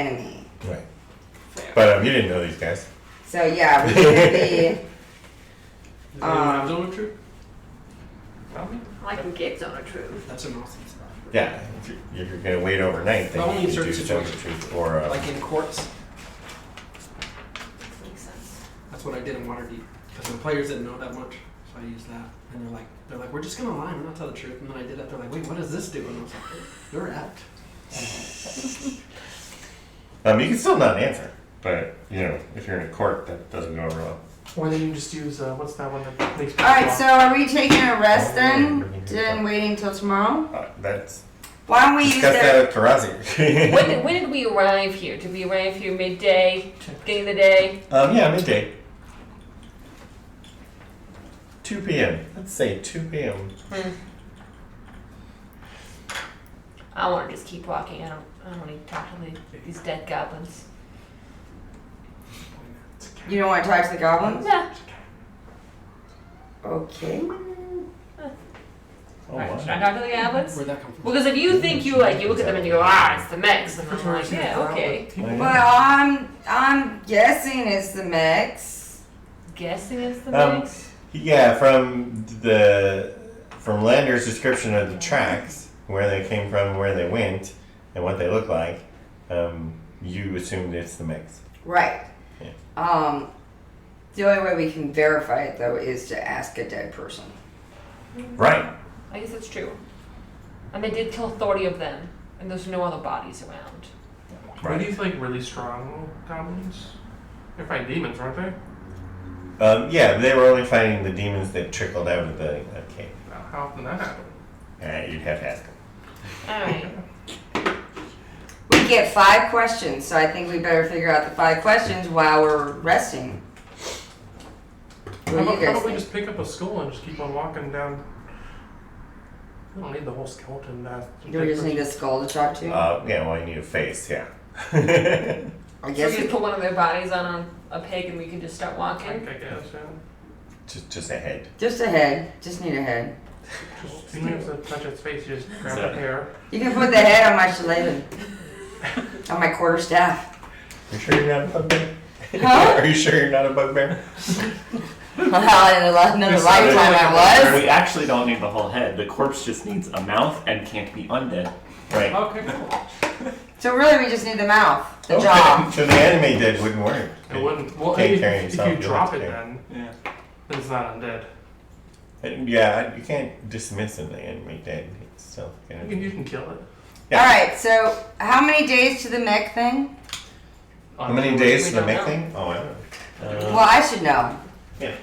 enemy. Right. But you didn't know these guys. So yeah, we could be. Is anyone zone of truth? Probably. I can get zone of truth. That's an awesome spot. Yeah, if you're going to wait overnight, then Only you in can do certain Zone of situations. Truth or Like in courts. Makes sense. That's what I did in Waterdeep. Because the players didn't know that much. So I used that. And they're like, we're just going to lie. We're not tell the truth. And then I did it. They're like, wait, what does this do? And I was like, you're apt. you can still not answer, but if you're in a court, that doesn't go over well. Or then you can just use, what's that one that makes people Alright, talk? so are we taking a rest then? Then waiting till tomorrow? That's Why don't we use discuss that? that with Tarazi. When did we arrive here? Did we arrive here midday? Beginning of the day? Yeah, midday. 2 p.m. Let's say 2 p.m. I want to just keep walking. I don't need to talk to these dead goblins. You don't want to talk to the goblins? Yeah. Okay. Alright, should I talk to the goblins? Where'd that come from? Because if you think you look at them and you go, it's the mix, and I'm like, yeah, okay. Well, I'm guessing it's the mix. Guessing it's the mix? Yeah, from Lander's description of the tracks, where they came from, where they went, and what they look like, you assumed it's the mix. Right. Yeah. The only way we can verify it though is to ask a dead person. Right. I guess that's true. And they did kill 30 of them, and there's no other bodies around. Are these like really strong goblins? They're fighting demons, aren't they? Yeah, they were only fighting the demons that trickled out of the cave. How often that happen? You'd have to ask them. Alright. We get 5 questions, so I think we better figure out the 5 questions while we're resting. How What do you guys about we think? just pick up a skull and just keep on walking down? We don't need the whole skeleton. Do we just need a skull to talk to? Yeah, well, you need a face, yeah. I So guess we just put one of their bodies on a pig and we can just start walking? I guess, yeah. Just a head. just a head. Just need a head. Just, you have to touch its face, you just grab the hair. You can put the head on my shillelagh. On my quarterstaff. You sure you're not a bugbear? Huh? Are you sure you're not a bugbear? Well, in another lifetime I was. We actually don't need the whole head. The corpse just needs a mouth and can't be undead. Right. Okay, cool. So really we just need the mouth, the Okay, jaw. so the anime dead wouldn't work. It wouldn't. Well, Can't if carry you himself, drop it you'll then Yeah. it's not undead. Yeah, you can't dismiss the anime dead. It's still gonna You can kill it. Yeah. Alright, so how many days to the mech thing? How many days We to the don't make know. thing? Oh, I don't know. Well, I should know. Yeah.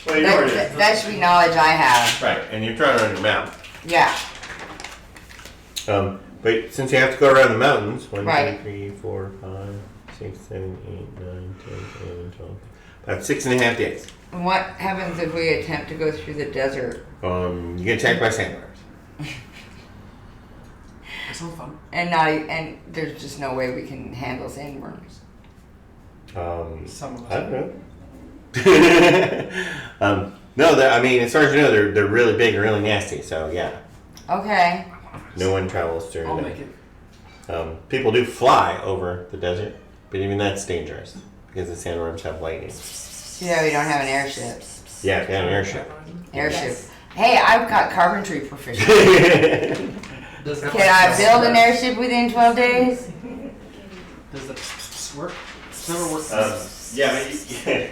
Well, you already That should be knowledge I have. right, and you've drawn it on your map. Yeah. But since you have to go around the mountains, 1, Right. 2, 3, 4, 5, 6, 7, 8, 9, 10, 11, 12. About 6.5 days. And what happens if we attempt to go through the desert? You get attacked by sandworms. That sounds fun. And there's just no way we can handle sandworms. Some of us. I don't know. No, I mean, as far as you know, they're really big and really nasty. So yeah, Okay. no one travels through I'll them. make it. People do fly over the desert, but even that's dangerous because the sandworms have lightning. Yeah, we don't have an airship. Yeah, if you have an airship. Airship. Hey, I've got carpentry proficiency. Does that Can I build an airship within 12 days? Does the work? It's never worked. Yeah,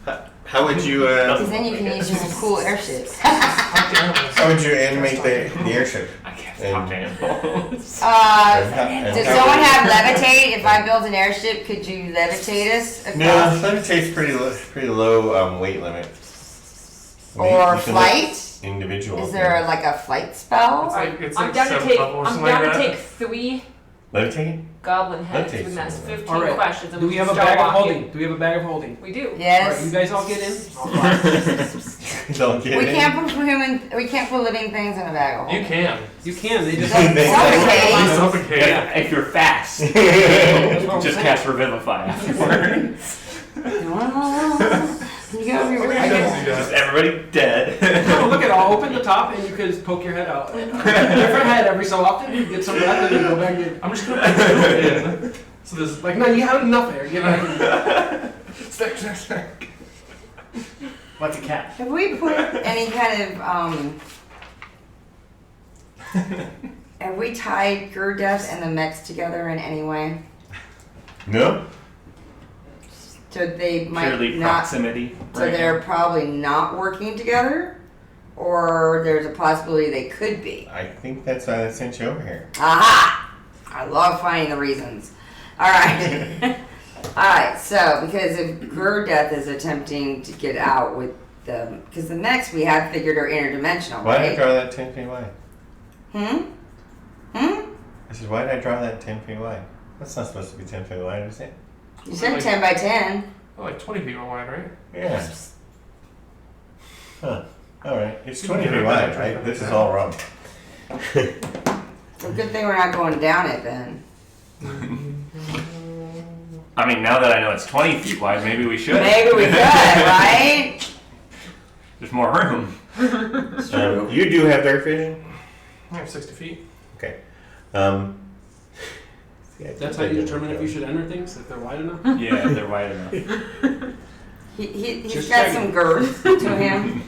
but how would you? Because then you can use your cool airships. How would you animate the airship? I can't talk to animals. Does someone have levitate? If I build an airship, could you levitate us? No, levitate's pretty low weight limit. I mean, Or you can flight? lift Individual. Is there like a flight spell? It's I'm like down to 7 take. levels or I'm something down like to that. take 3 Levitating? goblin heads. That We can ask takes 15 All right. questions. And Do we have a start bag of walking. holding? Do we have a bag of holding? We do. All right, Yes. you guys all get in. Don't get We in. can't put we can't put living things in a bag of You holding. can. You can. They just. That's It's okay. okay. Yeah, if you're fast, That's what I'm just saying. cast Revivify afterwards. You gotta be I guess- Just everybody dead. No, look at I'll open the top and you can could just poke your head out. Different head every so often. You get some of that, then you go back in. I'm just gonna put it in. So there's like, no, you have enough air. Get back in. Snack. Like a cat. Have we put any kind of have we tied Gurdef and the mechs together in any way? No? So they might Purely not. proximity. So they're probably not working together, or there's a possibility they could be. I think that's why they sent you over here. Aha! I love finding the reasons. All right. All right. So because if Gurdef is attempting to get out with them, because the mechs we have figured are interdimensional, Why did I right? draw that 10 feet wide? Hmm. I said, why did I draw that 10 feet wide? That's not supposed to be 10 feet wide, is it? You said 10 by 10. Oh, like 20 feet wide, right? Yeah. Huh. Alright. It's 20 feet wide, right? This is all wrong. Well, good thing we're not going down it then. I mean, now that I know it's 20 feet wide, maybe we should. Maybe we could, right? There's more room. You do have dark vision? I have 60 feet. Okay. That's how you determine if you should enter things, if they're wide enough. Yeah, they're wide enough. He's Just got checking. some girth to him.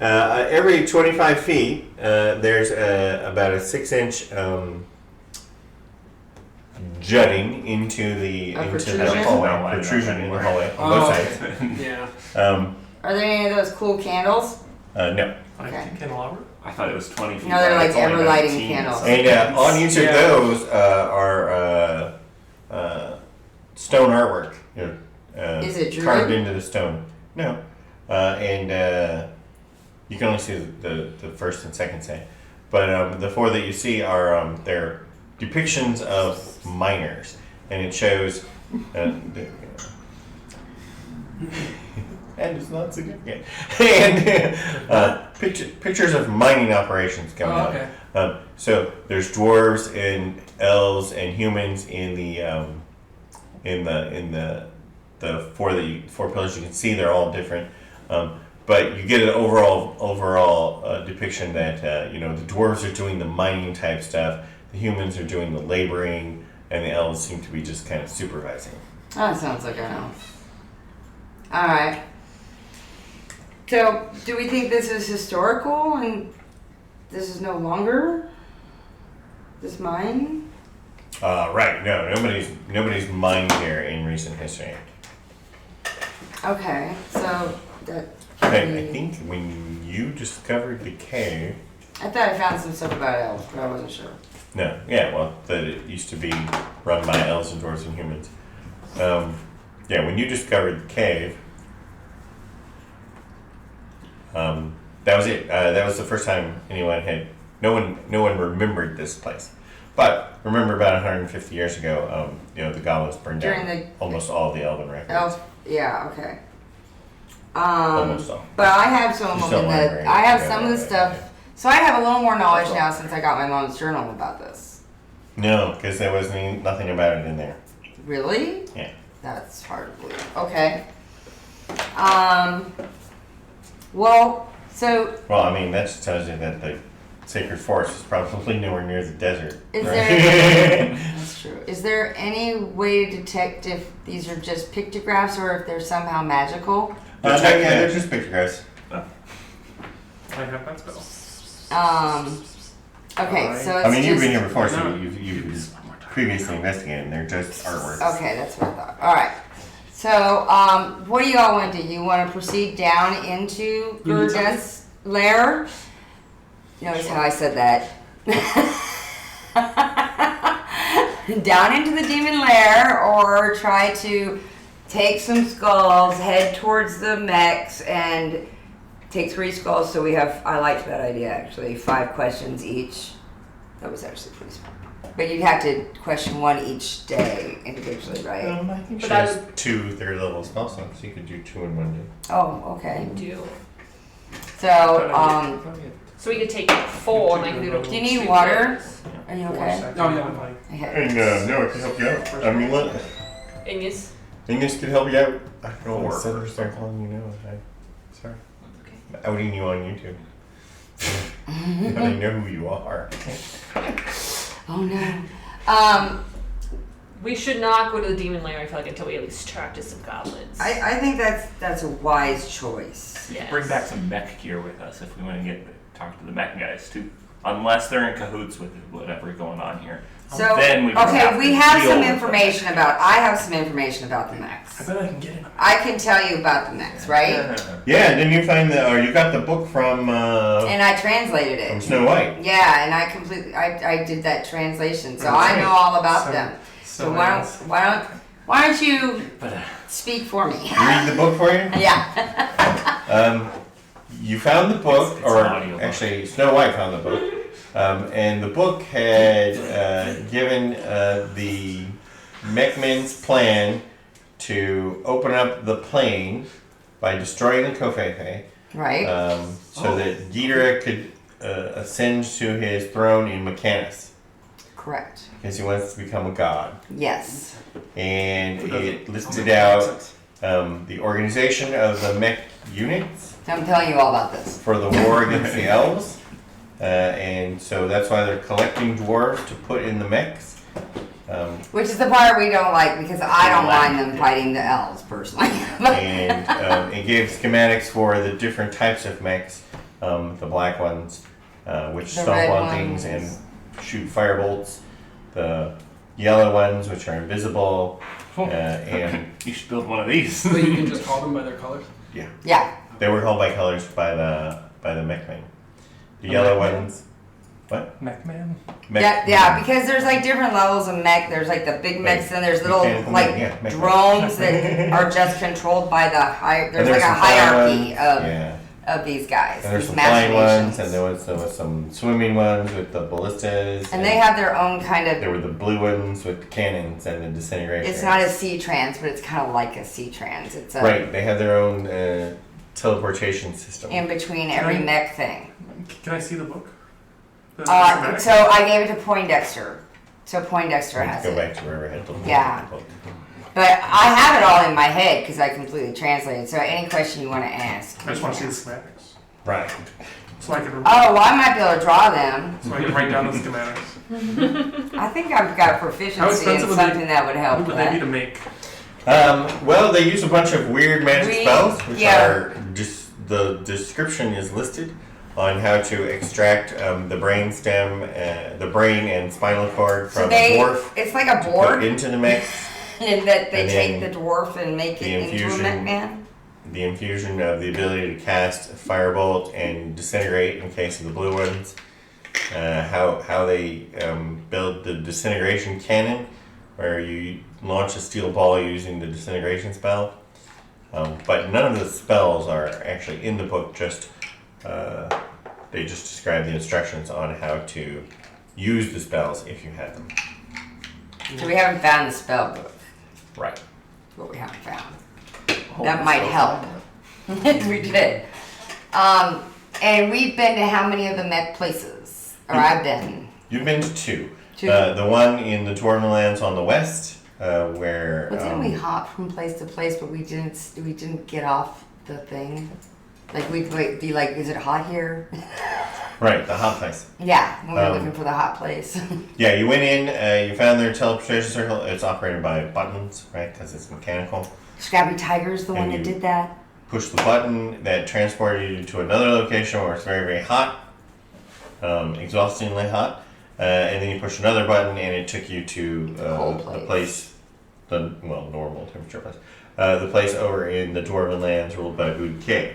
Every 25 feet, there's about a 6-inch jutting into the protrusion? hallway. Protrusion in the hallway on both sides. Yeah. Are there any of those cool candles? No. 5 Okay. feet candelabra. I thought it was 20 feet No, they're wide. like It's only ever about lighting 18. candles. And on each of Yeah. those are stone artwork. You know, Is it carved druid? into the stone? No. And you can only see the first and second set. But the 4 that you see are they're depictions of miners, and it shows. And it's not significant. And pictures of mining operations coming Oh, okay. up. So there's dwarves and elves and humans in the 4 pillars. You can see they're all different. But you get an overall depiction that the dwarves are doing the mining type stuff, the humans are doing the laboring, and the elves seem to be just kind of supervising. Oh, that sounds like an elf. Alright. So, do we think this is historical and this is no longer this mine? Right. No, nobody's mined here in recent history. Okay, so that. I think when you discovered the cave. I thought I found some stuff about elves, but I wasn't sure. No, yeah, well, that it used to be run by elves and dwarves and humans. Yeah, when you discovered the cave, that was it. That was the first time no one remembered this place. But remember, about 150 years ago, the goblins burned During down the almost all the elven records. elves, yeah, okay. Almost all. But I have some You of still them learn, that right? I have Yeah, some of the yeah, stuff. So I have a little more knowledge now since I got my mom's journal about this. No, because there was nothing about it in there. Really? Yeah. That's hard to believe. Okay. Well, so Well, I mean, that just tells you that the sacred forest is probably nowhere near the desert. is right? there? That's true. Is there any way to detect if these are just pictographs or if they're somehow magical? Yeah, they're just pictographs. I have that spell. Okay, so it's I mean, you've just, been here before, so No. you've previously investigated, and they're just artwork. Okay, that's what I thought. All right. So, what do you all want to do? You want to proceed down into You need Gurdef's lair? Notice how I said that. Down into the demon lair, or try to take some skulls, head towards the mechs, and take 3 skulls. So we have. I liked that idea actually. 5 questions each. That was actually pretty smart. But you'd have to question 1 each day individually, right? I think she But I has 2 3rd-level spell slots. So you could do 2 in one day. Oh, okay. Do. So, So we could take 4 and like do do you need water? Are you 4 okay? seconds. Oh, yeah, I'm fine. Okay. And no, it can help you out. I mean, look, Ingus. English could help you out. I don't know Four. what 7 start calling you now. Sorry. outing you on YouTube. They know who you are. Oh no. We should not go to the demon lair, I feel like, until we at least talk to some goblins. I think that's a wise choice. Yes. Bring back some mech gear with us if we want to talk to the mech guys too. Unless they're in cahoots with whatever's going on here. So Then we have okay, to we have deal some with the information about. I have some information about the I mechs. bet I can get in. I can tell you about the mechs, right? Yeah, didn't you find or you got the book from And I translated it. Snow White? Yeah, and I did that translation, so I know all about So- them. So So why don't you speak for me? Read the book for you? Yeah. You found the book, It's or an audio book. actually Snow White found the book, and the book had given the Mechmen's plan to open up the plane by destroying the Kofefe, Right. so that Ghidorah could ascend to his throne in Mechanus, Correct. because he wants to become a god. Yes. And it listed out the organization of the mech units I'm telling you all about this. for the war against the elves, and so that's why they're collecting dwarves to put in the mechs. Which is the part we don't like because I don't mind them fighting the elves personally. And it gave schematics for the different types of mechs, the black ones, which The stomp red on things and ones. shoot firebolts, the yellow ones, which are invisible, and You should build one of these. So you can just call them by their colors? Yeah. they were called by colors by the mechman. The yellow ones, Mech Man? Yeah, because there's like different levels of mech. There's like the big mechs, and there's little Mechanical like mech, yeah, mech. drones that are just controlled by the high. There's And like a some flying hierarchy ones, yeah. of these guys, And there's these some flying ones, machinations. and there was some swimming ones with the ballistas. And they have their own kind There of. were the blue ones with the cannons and the disintegration. It's not a C-trans, but it's kind of like a C-trans. It's a, Right, they have their own teleportation system. in between every Can I- mech thing. Can I see the book? The schematic? So I gave it to Poindexter. So Poindexter I have has to go it. back to wherever I had the Yeah. book. But I have it all in my head because I completely translated. So any question you want to ask. I just want to see the schematics. Right. So I can, Oh, well, I might be able to draw them. so I can write down the schematics. I think I've got How proficiency in expensive would they- something that would help What with would they be that. to make? Well, they use a bunch of weird magic spells, which yeah. are just the description is listed on how to extract the brain stem, the brain and spinal cord So from a dwarf it's like a to put board, into the mech. and that they and take then the dwarf and make the it into a infusion. mech man. The infusion of the ability to cast firebolt and disintegrate in case of the blue ones. How they build the disintegration cannon, where you launch a steel ball using the disintegration spell. But none of the spells are actually in the book. Just they just describe the instructions on how to use the spells if you have them. So we haven't found the spell book. Right. What we haven't found. Oh, That might help. We did. And we've been to how many of the mech places? Or I've been. You've been to two. Two. The one in the Dwarven Lands on the west, where Well, didn't we hop from place to place, but we didn't get off the thing? Like we'd be like, is it hot here? right, the hot place. Yeah, when we were Um, looking for the hot place. Yeah, you went in, you found their teleportation circle. It's operated by buttons, right? Because it's mechanical. Scrappy Tiger's the one And that you- did that. Push the button that transported you to another location where it's very, very hot, exhaustingly hot. And then you push another button and it took you to Cold the place. place, normal temperature place. The place over in the Dwarven Lands ruled by Booty Cave.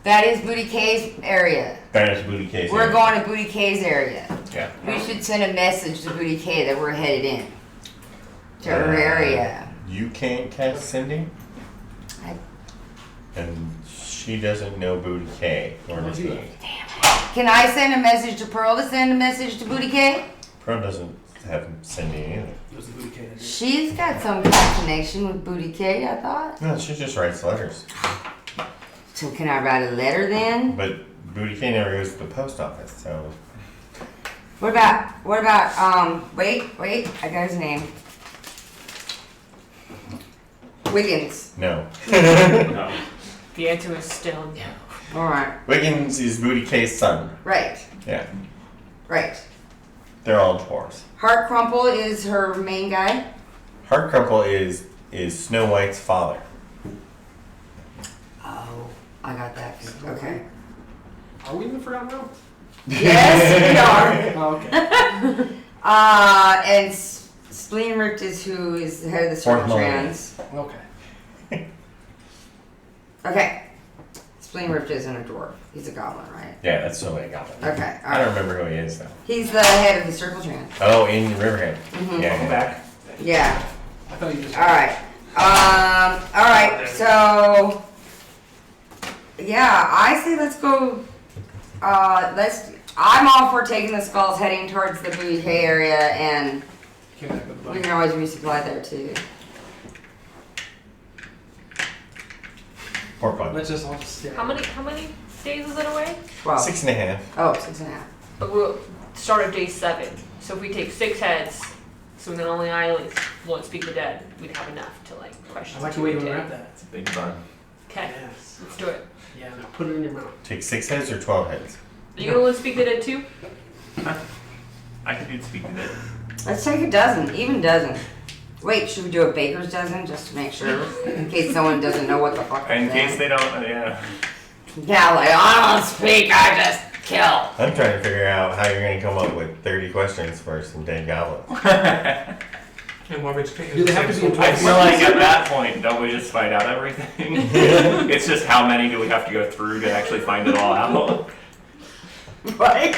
That is Booty K's area. That is Booty Cave's We're area. going to Booty K's area. Yeah. We should send a message to Booty K that we're headed in. To her area. You can't cast Cindy? I- And she doesn't know Booty K, nor does he. Can I send a message to Pearl to send a message to Booty K? Pearl doesn't have Cindy either. It was the booty kid. She's got some kind of connection with Booty K, I thought. No, she just writes letters. So can I write a letter then? But Booty K never goes to the post office, so. What about, wait, I got his name. Wiggins. No. No. The answer is still no. All right. Wiggins is Booty K's son. Right. Yeah. Right. They're all dwarves. Heart Crumple is her main guy. Heart Crumple is Snow White's father. Oh, I got that. Okay. Are we in the Forgotten Realms? Yes, we are. Oh, okay. And Spleen Ripped is who is the head of the Fourth Circle Trans. Okay. Okay. Spleen Ripped isn't a dwarf. He's a goblin, right? Yeah, that's Snow White Goblin. Okay. All I don't right. remember who he is though. He's the head of the Circle Trans. Oh, in Riverhead. Mhm. Yeah, Come yeah. back. Yeah. I thought you just. All right. All right. So, yeah, I say let's go. I'm all for taking the skulls, heading towards the Booty K area, and Came back with the we bug. can always resupply there too. Pork bun. Let's just all just stay. How many days is it away? 12. 6.5. Oh, 6.5. But we'll start at day 7. So if we take 6 heads, so then only I won't speak the dead, we'd have enough to like question. I like the way you unwrap that. It's a big bun. Okay, Yes. let's do it. Yeah, now put it in your mouth. Take 6 heads or 12 heads? Are you gonna want to speak the dead too? I could do speak to it. Let's take a dozen, even dozen. Wait, should we do a baker's dozen just to make sure, in case someone doesn't know what the fuck? In they're case saying? they don't, yeah. Yeah, like I don't speak, I just kill. I'm trying to figure out how you're going to come up with 30 questions for some dead goblins. And what makes Do they have to be in I twice? feel like at that point, don't we just find out everything? It's just how many do we have to go through to actually find it all out? Right?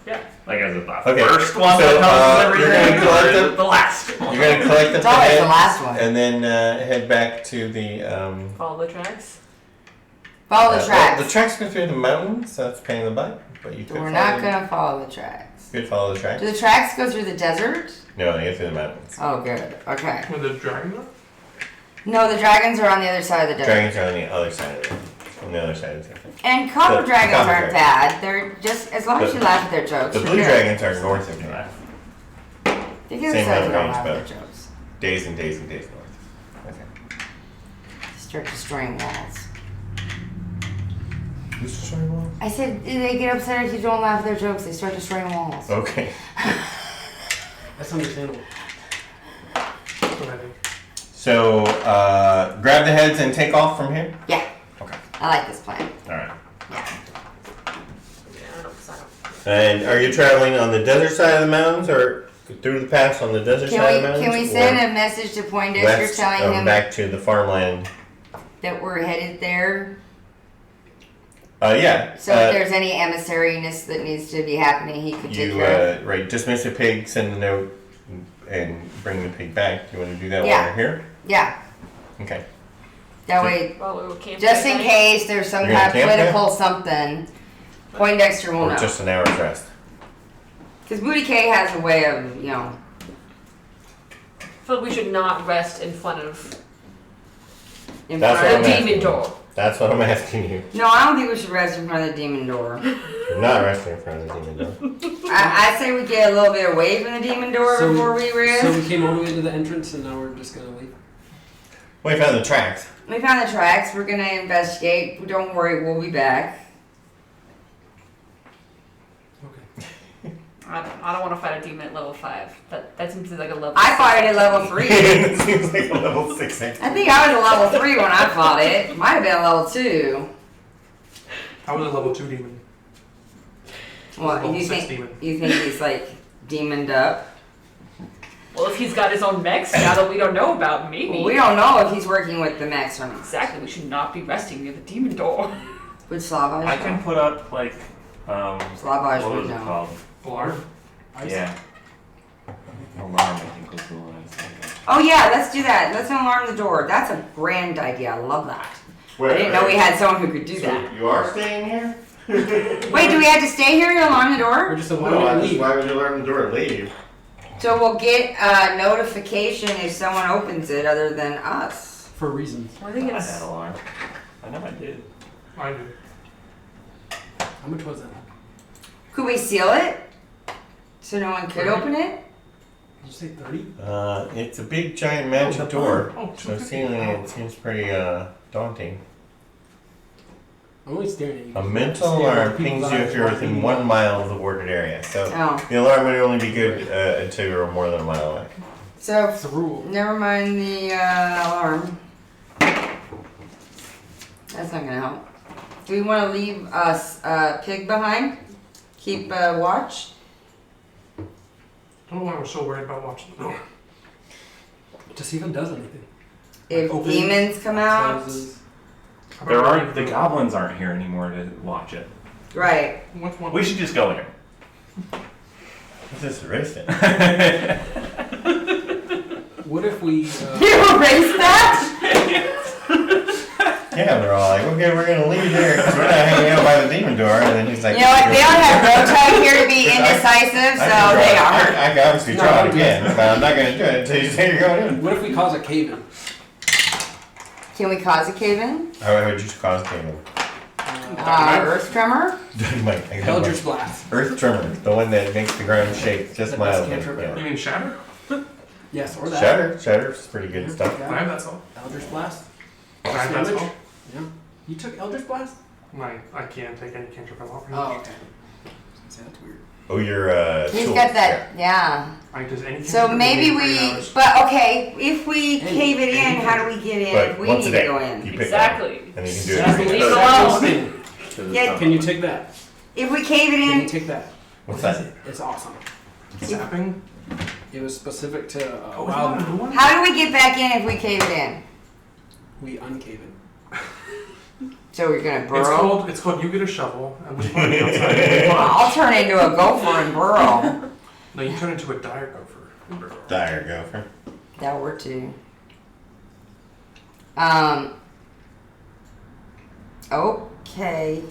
Yeah. Like as the Okay, first one so, that tells us you're everything, gonna collect or them? the last one? You're going to collect the It's always heads the last one. and then head back to the... Follow the tracks. Follow the well, tracks. the tracks go through the mountains, so that's a pain in the butt. But you could We're follow not the- gonna follow the tracks. You could follow the tracks. Do the tracks go through the desert? No, they go through the mountains. Oh, good. Okay. With the dragon? No, the dragons are on the other side of the desert. Dragons are on the other side of it. On the other side of the desert. And copper The dragons copper aren't dragons. bad. They're just as long as The- you laugh at their jokes. The you're blue good. dragons are north of here. You can same say you amount don't of laugh at range, their jokes. Days and days and days north. Okay. Start destroying walls. Who's destroying walls? I said they get upset if you don't laugh at their jokes. They start destroying walls. Okay. That's understandable. That's what I think. So, grab the heads and take off from here? Yeah, Okay. I like this plan. Alright. Yeah, I don't, 'cause I don't. And are you traveling on the desert side of the mountains or through the pass on the desert side of the mountains? Can we send a message to Poindexter west, telling him back to the farmland? that we're headed there? Yeah. So if there's any emissariness that needs to be happening, he could take you care of. right, dismiss a pig, send a note, and bring the pig back. Do you want to do that Yeah. while we're here? Yeah, Okay. that way, Well, we will camp just that in night. case there's some You're kind of gonna camp political something, Poindexter will Or know. just an hour's rest. Because Booty K has a way of, I feel like we should not rest in front of in That's front what of the I'm demon asking. door. That's what I'm asking you. No, I don't think we should rest in front of the demon door. You're not resting in front of the demon door. I say we get a little bit away from the demon door So- before we rest. So we came all the way to the entrance and now we're just gonna leave. We found the tracks. We found the tracks. We're gonna investigate. Don't worry, we'll be back. Okay. I don't want to fight a demon at level 5. That seems like a level. I 6. fought it at level 3. It seems like a level 6 I think I was a level 3 when I fought it. Might have been a level 2. I was a level 2 demon. What, Level you 6 think, demon. you think he's like demoned up? Well, if he's got his own mechs now that we don't know about, maybe. Well, we don't know if he's working with the mechs or not. Exactly. We should not be resting near the demon door. Would Slavoj I can know? put up like Slavoj what would was it know. called? Alarm? Yeah. Alarm, I think was the one I was thinking. Oh yeah, let's do that. Let's alarm the door. That's a grand idea. I love that. I didn't know we had someone who could do that. You are staying here? Wait, do we have to stay here to alarm the We're door? just alarming and leave. Why would you learn the door and leave? So we'll get a notification if someone opens it other than us. For reasons. I think I it's. had alarm. I know I did. I do. How much was that? Could we seal it? So no one could open it? Did you say 30? It's a big giant magic door. Oh, So seeing it seems pretty daunting. I'm only staring at you. A mental Staring at alarm people's pings you eyes if you're within walking 1 mile of the warded area. So Oh. the alarm would only be good until you're more than a mile away. So, It's a rule. never mind the alarm. That's not gonna help. Do we want to leave us pig behind? Keep watch? I don't know why we're so worried about watching the door. To see if it does anything. If Open, demons come out? Closes. There aren't the goblins aren't here anymore to watch it. Right. What's one? We should just go in. What's this erasing? What if we? You erase that? Yeah, they're all like, okay, we're gonna leave here because we're not hanging out by the demon door. And then he's like, You know what? They don't have Rotug here to be indecisive, so they are. I can obviously No, try don't it do again, but I'm not gonna do it until you say you're going in. What if we cause a cave in? Can we cause a cave-in? How would you cause Damon? Earth tremor? Dynamite. I got Eldritch one. blast. Earth tremor, the one that makes the ground shake just The best mildly. cantrip Yeah. You mean shatter? Yes, or that. Shatter's pretty good stuff. I Yeah. have that spell. Eldritch blast. I have that Damage. spell. Yeah. You took Eldritch blast? I can't take any cantrip at all. Oh, okay. See, that's weird. Oh, your He's tools, got that, yeah. Does any So cantrip maybe need 3 we, hours? but okay, if we Any- cave it in, any how do we get in But if we once need a to day, go you in? pick Exactly. one, and then you can do it. That's every the day. Leave it second alone. thing. Yeah. Can you take that? If we cave it Can you in, take that? What's that? It's awesome. Zapping? It was specific to Oh, wild. is that a new one? how do we get back in if we cave it in? We uncave it. So we're gonna burrow? It's called you get a shovel and we put it outside. I'll turn into a gopher and burrow. No, you turn into a dire gopher. and burrow. Dire gopher. That'll work too. Okay.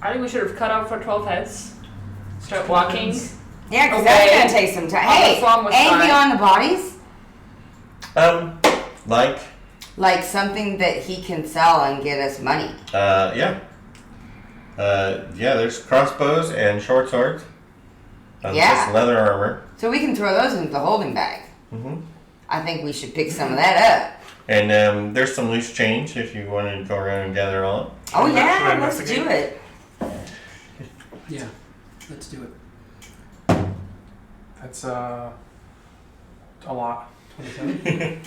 I think we should have cut off our 12 heads. Start walking. Yeah, because Okay. that's gonna take some time. On the Hey, Islamic anything side. on the bodies? Like, Like something that he can sell and get us money. yeah. Yeah, there's crossbows and short swords. Yeah. Just leather armor. So we can throw those into the holding bag. hmm I think we should pick some of that And there's some loose change if you want to go around and gather it all up. up. Oh Should I yeah, let's do investigate? it. Yeah. Let's do it. That's a lot. 27?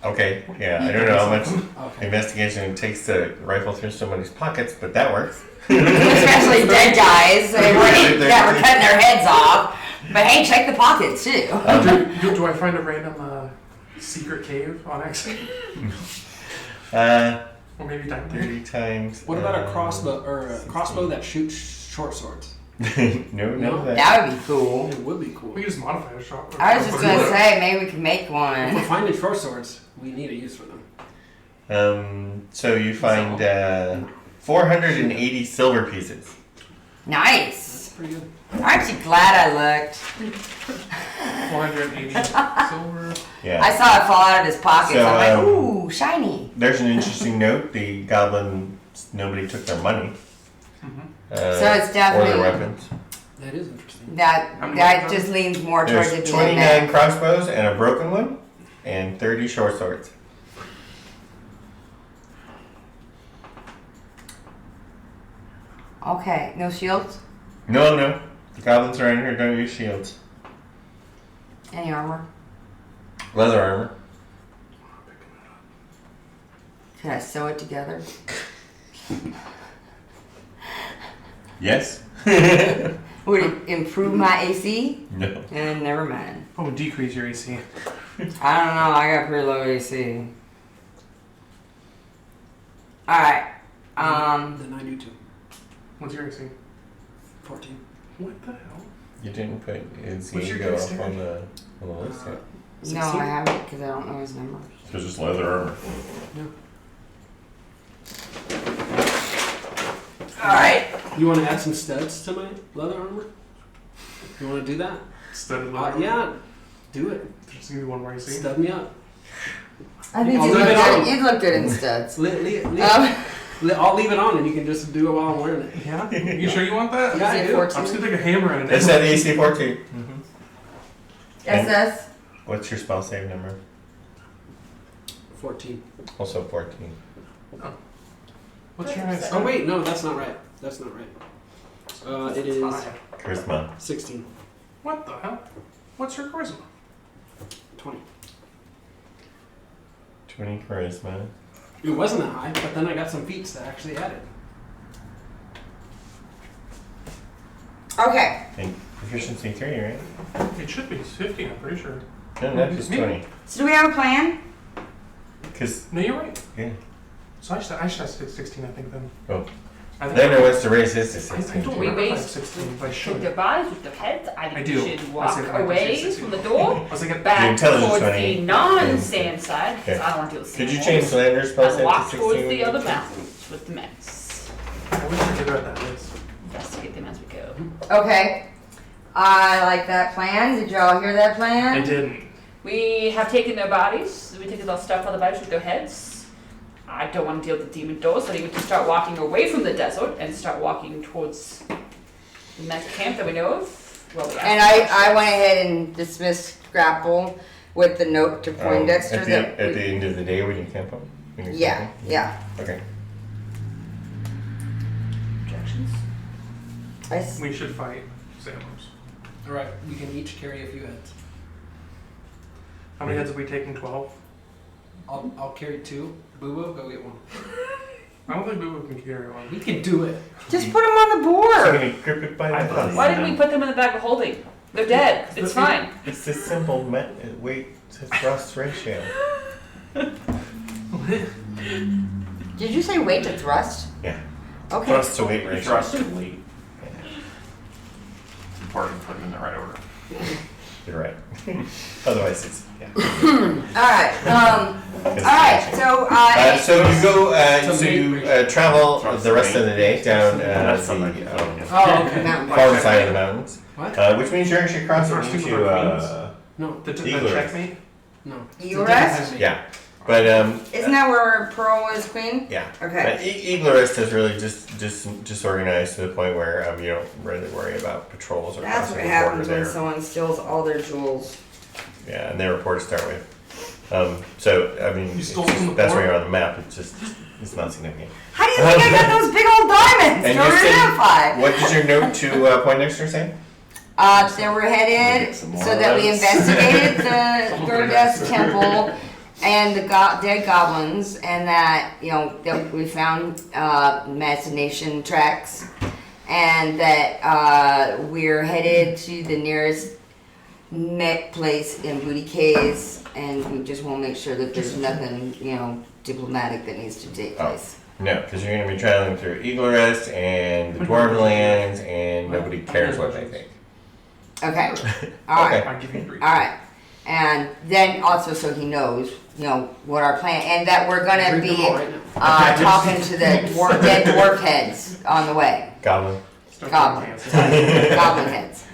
Okay, yeah, I don't know how much Okay. investigation it takes to rifle through somebody's pockets, but that works. Especially dead guys that we're cutting their heads off. But hey, check the pockets too. Do I find a random secret cave on accident? Or maybe diamond? 30 times. What about a crossbow or a crossbow that shoots short swords? no, No. That would be cool. It would be cool. We can just modify the shot. I was just gonna say maybe we could make If we're one. finding short swords, we need a use for them. So you find 480 silver pieces. Nice. Pretty good. I'm actually glad I looked. 480 silver. Yeah. I saw it fall out of his pocket. So So, I'm like, ooh, shiny. There's an interesting note. The goblins, nobody took their money. Mm-hmm. So it's Or definitely- their weapons. That is interesting. That just leans more towards There's it being 29 that. crossbows and a broken one, and 30 short swords. Okay, no shields? No. The goblins around here don't use shields. Any armor? Leather armor. Can I sew it together? Yes. Would it improve my AC? No. Never mind. Oh, decrease your AC. I don't know. I got pretty low AC. Alright. Then I do too. What's your AC? 14. What the hell? You didn't put his What's your ego up dexterity? on the list yet. No, I haven't because I don't know his number. Because it's leather armor. Alright. You want to add some studs to my leather armor? You want to do that? Studded leather. Yeah. Do it. Just give me one more AC. Stud me up. I think I'll you'd leave look it on. good. You'd look good in studs. I'll leave it on and you can just do it while I'm wearing it. Yeah? You sure you want that? Yeah, I do. I'm just gonna take a hammer and It's at AC 14. SS? What's your spell save number? 14. Also 14. What's your highest? Oh wait, no, that's not right. That's not right. It is Charisma. 16. What the hell? What's your charisma? 20. 20 charisma. It wasn't that high, but then I got some feats that actually added. Okay. And proficiency 3, right? It should be 15, I'm pretty sure. No, that's just 20. So do we have a plan? Because, No, you're right. yeah. So I should have 16, I think, then. Oh. I think Then it wants to raise his to I 16. don't We remember if I have raised 16, but I The should. device with the heads, I I think do. you should I walk said I away said from the door, I was like, back intelligence towards 20. the non-sand side, because Okay. I don't want to deal with Could you sand change walls, Slander's spell and set walk to 16? towards the other mountains with the mess. I wish I could read that list. Investigate them as we go. Okay. I like that plan. Did y'all hear that plan? I didn't. We have taken their bodies, we taken their stuff on the bodies with their heads. I don't want to deal with the demon doors, so we need to start walking away from the desert and start walking towards the next camp that we know of. Well, we And I went ahead and dismissed Grapple with the note to Poindexter at the, that at the end of the day when you camp up? When you yeah, camp up? yeah. Okay. objections. We should fight Xamos. Alright, we can each carry a few heads. How many heads have we taken? 12? I'll carry 2. Boo Boo, go get 1. I don't think Boo Boo can carry one. We can do it. Just put them on the So I'm board. going to grip it by I the thought- bus. Why didn't we put them in the bag of holding? They're dead. It's fine. It's a simple weight to thrust ratio. Did you say weight to thrust? Yeah. Okay. Thrust to weight ratio. Trust and weight. It's important to put them in the right order. You're right. Otherwise, it's yeah. Alright. Alright. So you go. So So you make- travel Trust the rest of the day down That's the something. Oh, okay. Mountain far side of the mountains, What? which means you're actually crossing First two into were No. The Eagle checkmate? No. Eagle Rest? yeah. But Isn't that where Pearl was queen? yeah. Okay. Eagle Rest is really just organized to the point where you don't really worry about patrols or That's crossing what the happens border when there. someone steals all their jewels. Yeah, and they report to start with. So I mean, You it's stole just, from the that's where port? you're on the map. It's not significant. How do you think I got those big old diamonds? And Don't you said- identify. What did your note to Poindexter say? They were headed Get some so more that we of those. investigated the Goddess Temple and the dead goblins, and that that we found machination tracks, and that we're headed to the nearest mech place in Booty Caves, and we just want to make sure that there's nothing diplomatic that needs to take place. No, because you're going to be traveling through Eagle Rest and the Dwarven Lands, and nobody cares what they think. Okay. All right. Okay. I'll give you 3. All right, and then also so he knows, what our plan, and that we're gonna Drink be them all right now. talking to the dead dwarf heads on the way. Goblin. Goblin, goblin heads.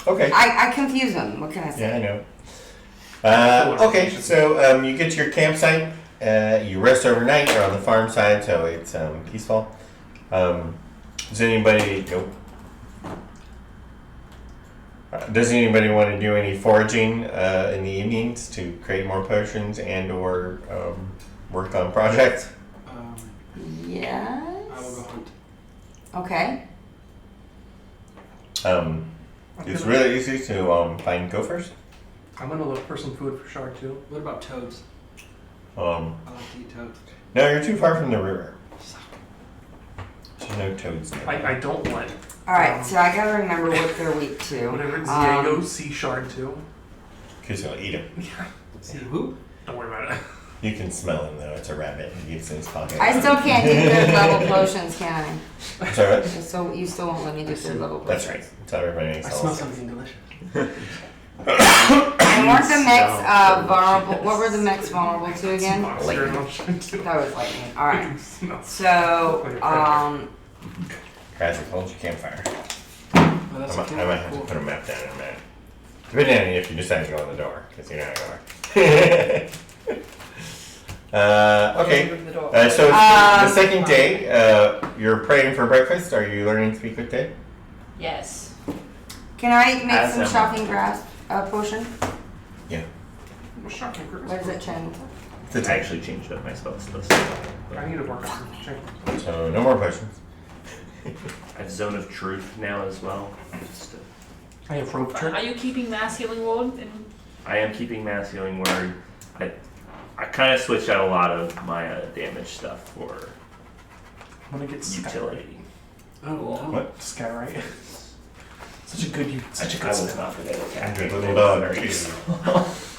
Okay. I confuse them. What can I say? Yeah, I know. Okay, so you get to your campsite. You rest overnight. You're on the farm side, so it's peaceful. Does anybody? Nope. Does anybody want to do any foraging in the evenings to create more potions and/or work on projects? Yes. I will go hunt. Okay. It's really easy to find gophers. I'm gonna look for some food for Shard too. What about toads? I like to eat toads. No, you're too far from the river. There's no toads there. I don't want All right. So I gotta remember what they're weak to. whatever it's Diego, see Shard too. Because he'll eat him. Yeah. See who? Don't worry about it. You can smell him though. It's a rabbit. He gets in his pocket. I still can't do third level potions, can Sorry. I? So you still won't let me do third level potions. That's right. Tell everybody I else. smell something delicious. And weren't the mechs vulnerable? What were the mechs vulnerable to again? Monster and Shard too. That was lightning. All right. Smell. So, Guys, I told you campfire. Oh, I that's might, a I might have to cool. put a map down in a minute. Depending on if you decide to go in the door, because you're not going. Okay. Open the door. So it's the second day. You're praying for breakfast. Are you learning to speak with Day? Yes. can I make As some am I. shocking grasp potion? Yeah. Well, shocking, Chris. What is it, Chen? The I tank. actually changed up my spells list. I need to work on some change. So no more questions. I have Zone of Truth now as well. Just, I have rope Are trick. you keeping Mass Healing Ward? And I am keeping Mass Healing Word. I kind of switched out a lot of my damage stuff for I'm gonna get utility. Oh, no. What? Skyrite. Such a good I spell. was not good at attacking. Good little dog. Very useful.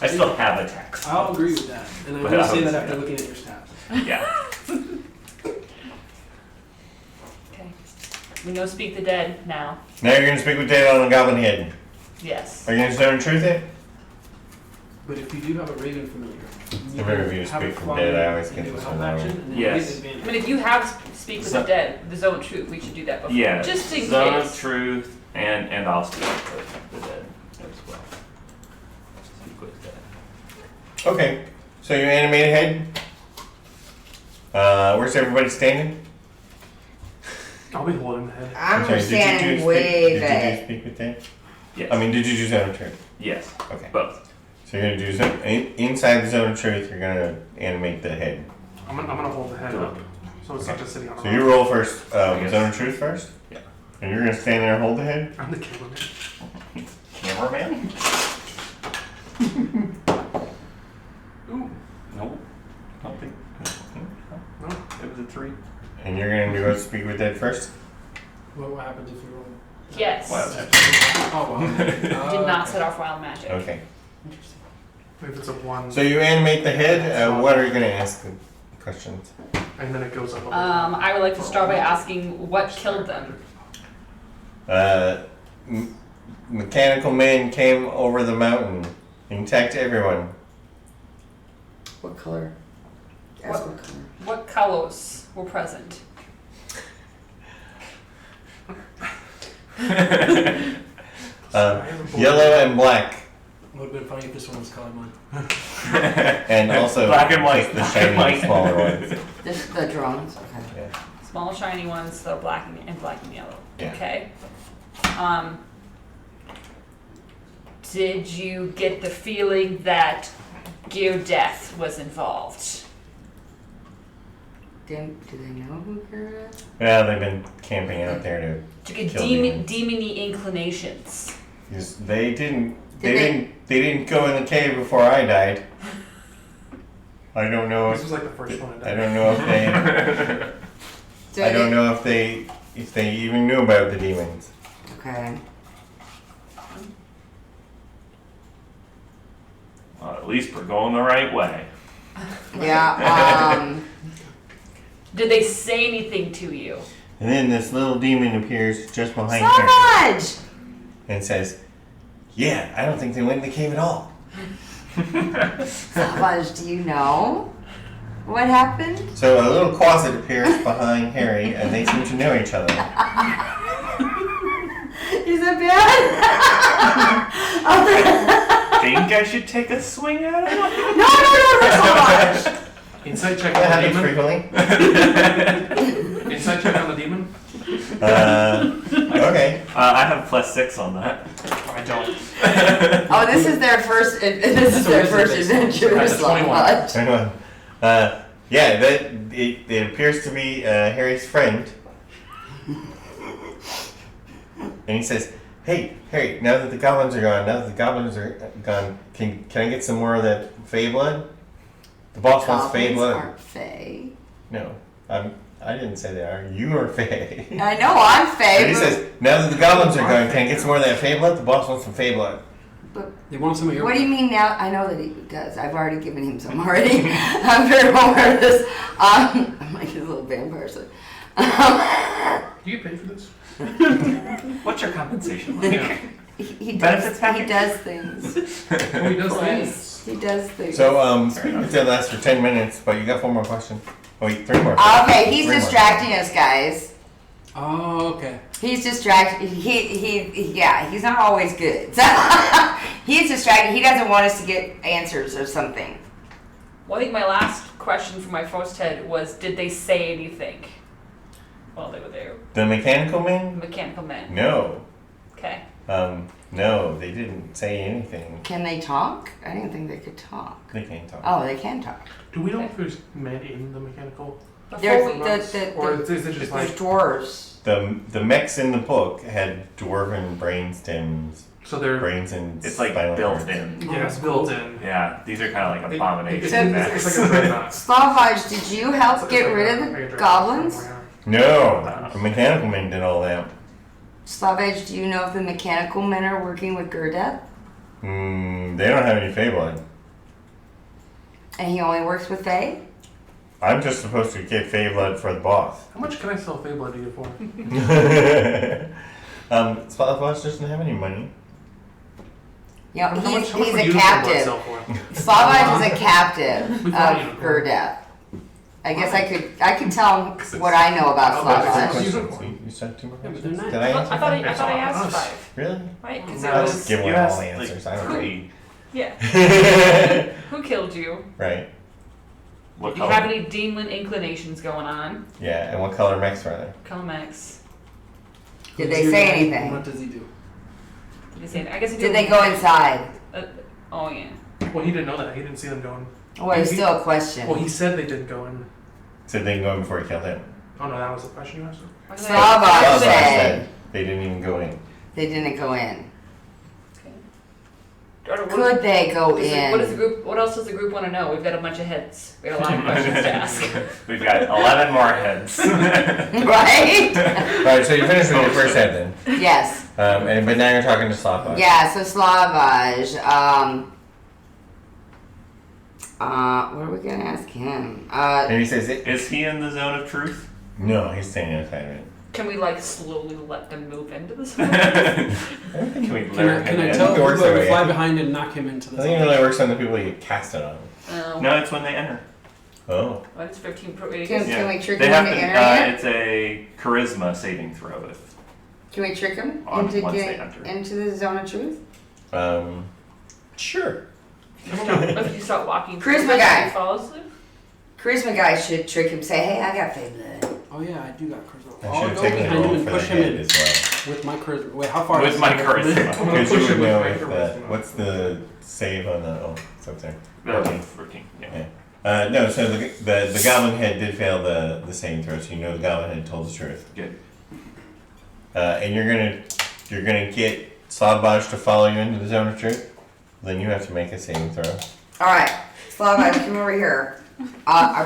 I still have attacks. I'll agree with that. And I But will I say was- that after looking at your stats. Yeah. okay, we know Speak the Dead now. Now you're gonna speak with Dad on the Goblin Head. Yes. Are you gonna Zone of Truth it? But if you do have a Raven familiar, you Remember, if you have speak a from claw dead, I and always do get a this help one action, wrong. and then Yes. you get I advantage. mean, if you have Speak with So- the Dead, the Zone of Truth, we should do that before. Yeah. Just in Zone case. of Truth and I'll speak with the dead as well. Speak with dead. Okay. So you animate a head. Where's everybody standing? I'll be holding the head. I'm sorry, standing speak, way did you back. do speak with Dad? Yes. I mean, did you do Zone of Truth? yes. Okay. Both. So you're gonna do inside the Zone of Truth. You're gonna animate the head. I'm gonna hold the head up. So it's not just sitting on a So you rock. roll first. Yes. Zone of Truth first. Yeah. And you're gonna stand there and hold the head. I'm the cameraman. Cameraman? Ooh. No. I don't think. No. It was a 3. And you're gonna go speak with Dad first. What happens if you roll? Yes. Wow. Oh, wow. Did not set off wild magic. Okay. If it's a 1, So you animate the head. What are you gonna ask the questions? and then it goes up. I would like to start by asking what killed them. Mechanical man came over the mountain and attacked everyone. What color? Ask What- what color? What colors were present? Yellow and black, Would have been funny if this one was colorblind. and also Black and white, the black shiny and white. smaller ones. This the drones. Okay. Yeah. Small shiny ones that are black and black and yellow. Yeah. Okay. Did you get the feeling that Gear Death was involved? Do they know who Kara is? Yeah, they've been camping out there Did you get Kill demon, demons. demony inclinations? to. They didn't. They Did they- didn't. They didn't go in the cave before I died. I don't know. This was like the first one I I did. don't know if they. So I don't they- know if they even knew about the demons. Okay. Well, at least we're going the right way. Yeah. Did they say anything to you? And then this little demon appears just behind her Savage. and says, "Yeah, I don't think they went in the cave at all." Savage. Do you know what happened? So a little closet appears behind Harry, and they seem to know each other. Is it bad? Think I should take a swing at it? No, Savage. Insight check That on the happens demon. frequently. Insight check on the demon. Okay. I have +6 on that. I don't. Oh, this is their first. This is So their this is first based on- adventure. That's a 21. Savage. Yeah, it appears to be Harry's friend. And he says, "Hey, Harry, now that the goblins are gone, can I get some more of that Fey blood? The boss wants Fey Goblins blood." aren't Fey. No, I didn't say they are. You are Fey. I know I'm Fey. And he but- says, "Now that the goblins are gone, can I get some more of that Fey blood? The boss wants some Fey blood." They want some of your. What do you mean now? I know that he does. I've already given him some already. I'm very well aware of this. I'm like a little vampire. So. Do you pay for this? What's your compensation like? Yeah. He Benefits does. He package? does things. Oh, he does things. He does things. So, speak with that lasts for 10 minutes, but you got 4 more questions. Oh, wait, 3 more. Okay, he's 3 more. distracting us, guys. Oh, okay. He's distracted. Yeah, he's not always good. He's distracted. He doesn't want us to get answers or something. Well, I think my last question for my first head was, did they say anything while they were there? The mechanical The man? mechanical men. No. Okay. No, they didn't say anything. Can they talk? I didn't think they could talk. They can't talk. Oh, they can talk. Do we know if there's men in the mechanical? There's Or is it just there's like dwarves. The mechs in the book had dwarven brain stems, so they're brains and It's like spinal built cords. in. yeah, it's built in. Yeah, these are kind of like abominations. It's like a dreadnought. Slavage, did you help get rid of the goblins? No, the mechanical men did all that. Slavage, do you know if the mechanical men are working with Gurdeth? They don't have any Feyblade. And he only works with Fae? I'm just supposed to get Feyblood for the boss. How much can I sell Feyblade to you for? Spotboss doesn't have any money. You know, How much he's would a unicorn blood captive. sell for? Slavage is a captive We found a of unicorn. Gurdeth. I guess I could tell him what I know about Okay. Slavage. You said 2 more Yeah, but questions? they're Did nice. I I answer? thought I It's asked on us. 5. Really? Right? Because I'll it just was. give You away all asked the answers. I don't care. 3. Yeah. Who killed you? Right. What Do you color? have any demon inclinations going on? Yeah, and what color mechs were there? Colmex. Did they say anything? What does he do? Did you say? I guess he Did they go inside? Oh yeah. Well, he didn't know that. He didn't see them going. Well, it's still a question. Well, he said they didn't go in. Said they can go in before he killed him. Oh no, that was the question you asked him. What did Slavage Slavage said they didn't even go in. they didn't go in. What- Could they go what is it- What is the in? group? What else does the group want to know? We've got a bunch of heads. We got a lot of questions to ask. We've got 11 more heads. Right? Alright, so you finished with your first head then. Yes. But now you're talking to Slavage. Yeah, so Slavage, what are we gonna ask him? And he says, Is he in the zone of truth? no, he's staying inside of it. Can we like slowly let them move into this? Can Can we lure Can him I in? tell it works him that to way, fly yeah. behind and knock him into I the think it only works on the people you cast it on. No, it's when they enter. Oh. What is 15 pro? Can Yeah. we trick They him have into to. entering it? It's a charisma saving throw. If Can we trick him once into they get enter. into the zone of truth? Sure. If you start walking, Charisma through, guy. he follows you. Charisma guy should trick him. Say, hey, I got Fae blood. Oh yeah, I do got charisma. I I'll should have go taken the behind him roll and for the push him head in as well. with my charisma. Wait, how far? With is my he? charisma. Because you Push would him with know my if charisma. what's the save on the, it's up there. 14. Yeah. No, so the goblin head did fail the saving throw, so you know the goblin head told the truth. Good. And you're gonna get Slavage to follow you into the zone of truth. Then you have to make a saving throw. All right, Slavage, come over here. I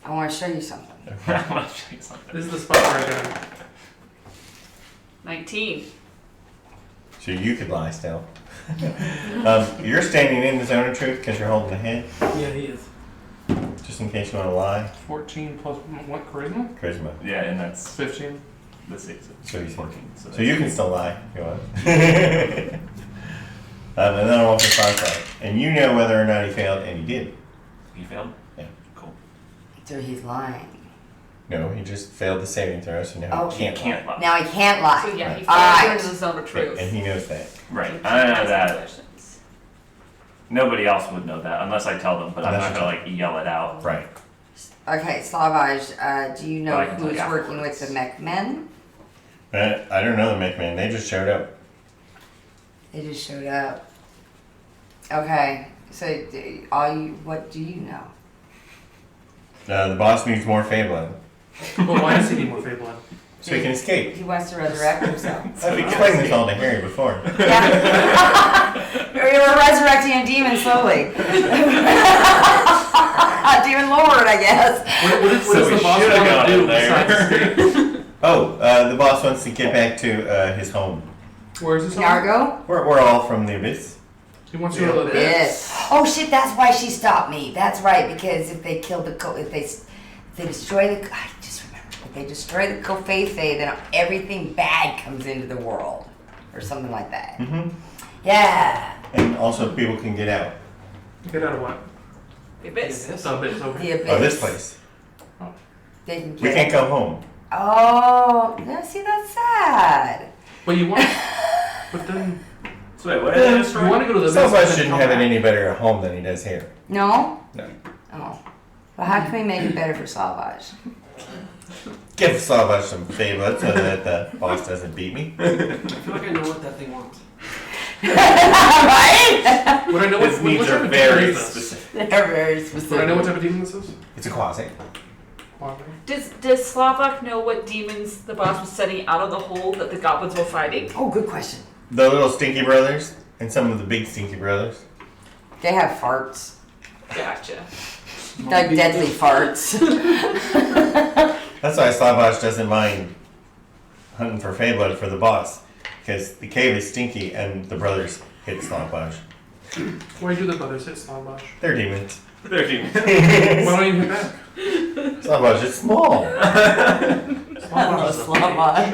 want to show you something. I want to show you something. This is the spot where I'm gonna. 19. So you could lie still. You're standing in the zone of truth because you're holding the head, Yeah, he is. just in case you want to lie. 14 plus what charisma? Charisma. Yeah, and that's 15. the 6. So you said. 14. So you can still lie if you want. And then I'll roll for Slavage. And you know whether or not he failed, and he did. He failed. Yeah. Cool. So he's lying. No, he just failed the saving throw, so now Oh, he can't lie. Can't lie. Now he can't lie. So yeah, he All follows you right. into the zone of truth. And he knows that. Right. I know Asking that. questions. Nobody else would know that unless I tell them, but I'm Unless not you gonna like yell it out. Right. Okay, Slavage, do you know But I can tell who's you working with afterwards. the mech men? I don't know the McMahon. They just showed up. They just showed up. Okay, so what do you know? The boss needs more Feyblade, But why does he need more Feyblade? so he can escape. He wants to resurrect himself. I've explained this all to Harry before. Yeah. We were resurrecting a demon slowly. A demon lord, I guess. What So does we the boss should've want gone to do in there. besides escape? The boss wants to get back to his home. Where is his home? Nargo? We're all from the Abyss. He wants to go to the Yes. Oh shit, that's why she stopped me. That's right, because if they kill the if they destroy the I just remember if they destroy the Kofefe, then everything bad comes into the world, or something like that. Mm-hmm. Yeah. And also people can get out Get out of what? The abyss. Yes. The abyss, The okay. abyss. of this place. They can We get can't go home. Oh, no, see, that's sad. But you want. But then. So wait, what did they You destroy? want to go to the abyss. Slavage and then shouldn't come have it back. any better at home than he does here. No? No. Oh. Well, how can we make it better for Slavage? give Slavash some favor so that the boss doesn't beat me. I feel like I know what that thing wants. Right? Would I know His what needs type are of very demon is this? specific. They're very Would I specific. know what type of demon this is? It's a quasi. Why? Does Slavak know what demons the boss was sending out of the hole that the goblins were fighting? Oh, good question. The little stinky brothers and some of the big stinky brothers. They have farts. Gotcha. Like deadly farts. That's why Slavash doesn't mind hunting for Feyblood for the boss. Because the cave is stinky and the brothers hit Slavash. Why do the brothers hit Slavash? They're demons. They're demons. Why don't you hit back? Slavash is small. I Slavash love is a Slavash.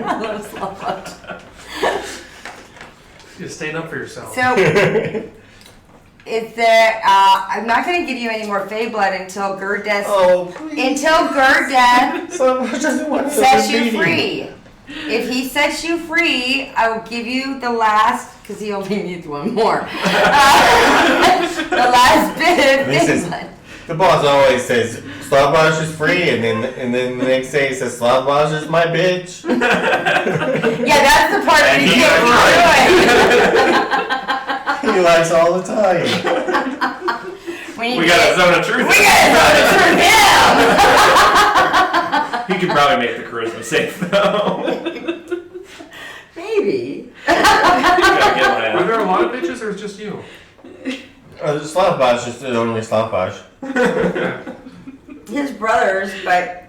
I love Slavash. You're staying up for yourself. So, it's there. I'm not going to give you any more Fey blood until Gurdeth. Oh, please. Until Gurdeth Slavash doesn't want to sets beat you me. free. If he sets you free, I will give you the last, because he only needs one more. The last bit of This Fey is- blood. The boss always says Slavash is free, and then the next day he says Slavash is my bitch. Yeah, that's the part that And he he's can't He lies all the time. do. We got a zone of truth. We got to vote for him. He could probably make the charisma safe though. Maybe. Gotta get one Are out. there a lot of bitches or it's just you? Slavash is the only Slavash. His brothers, but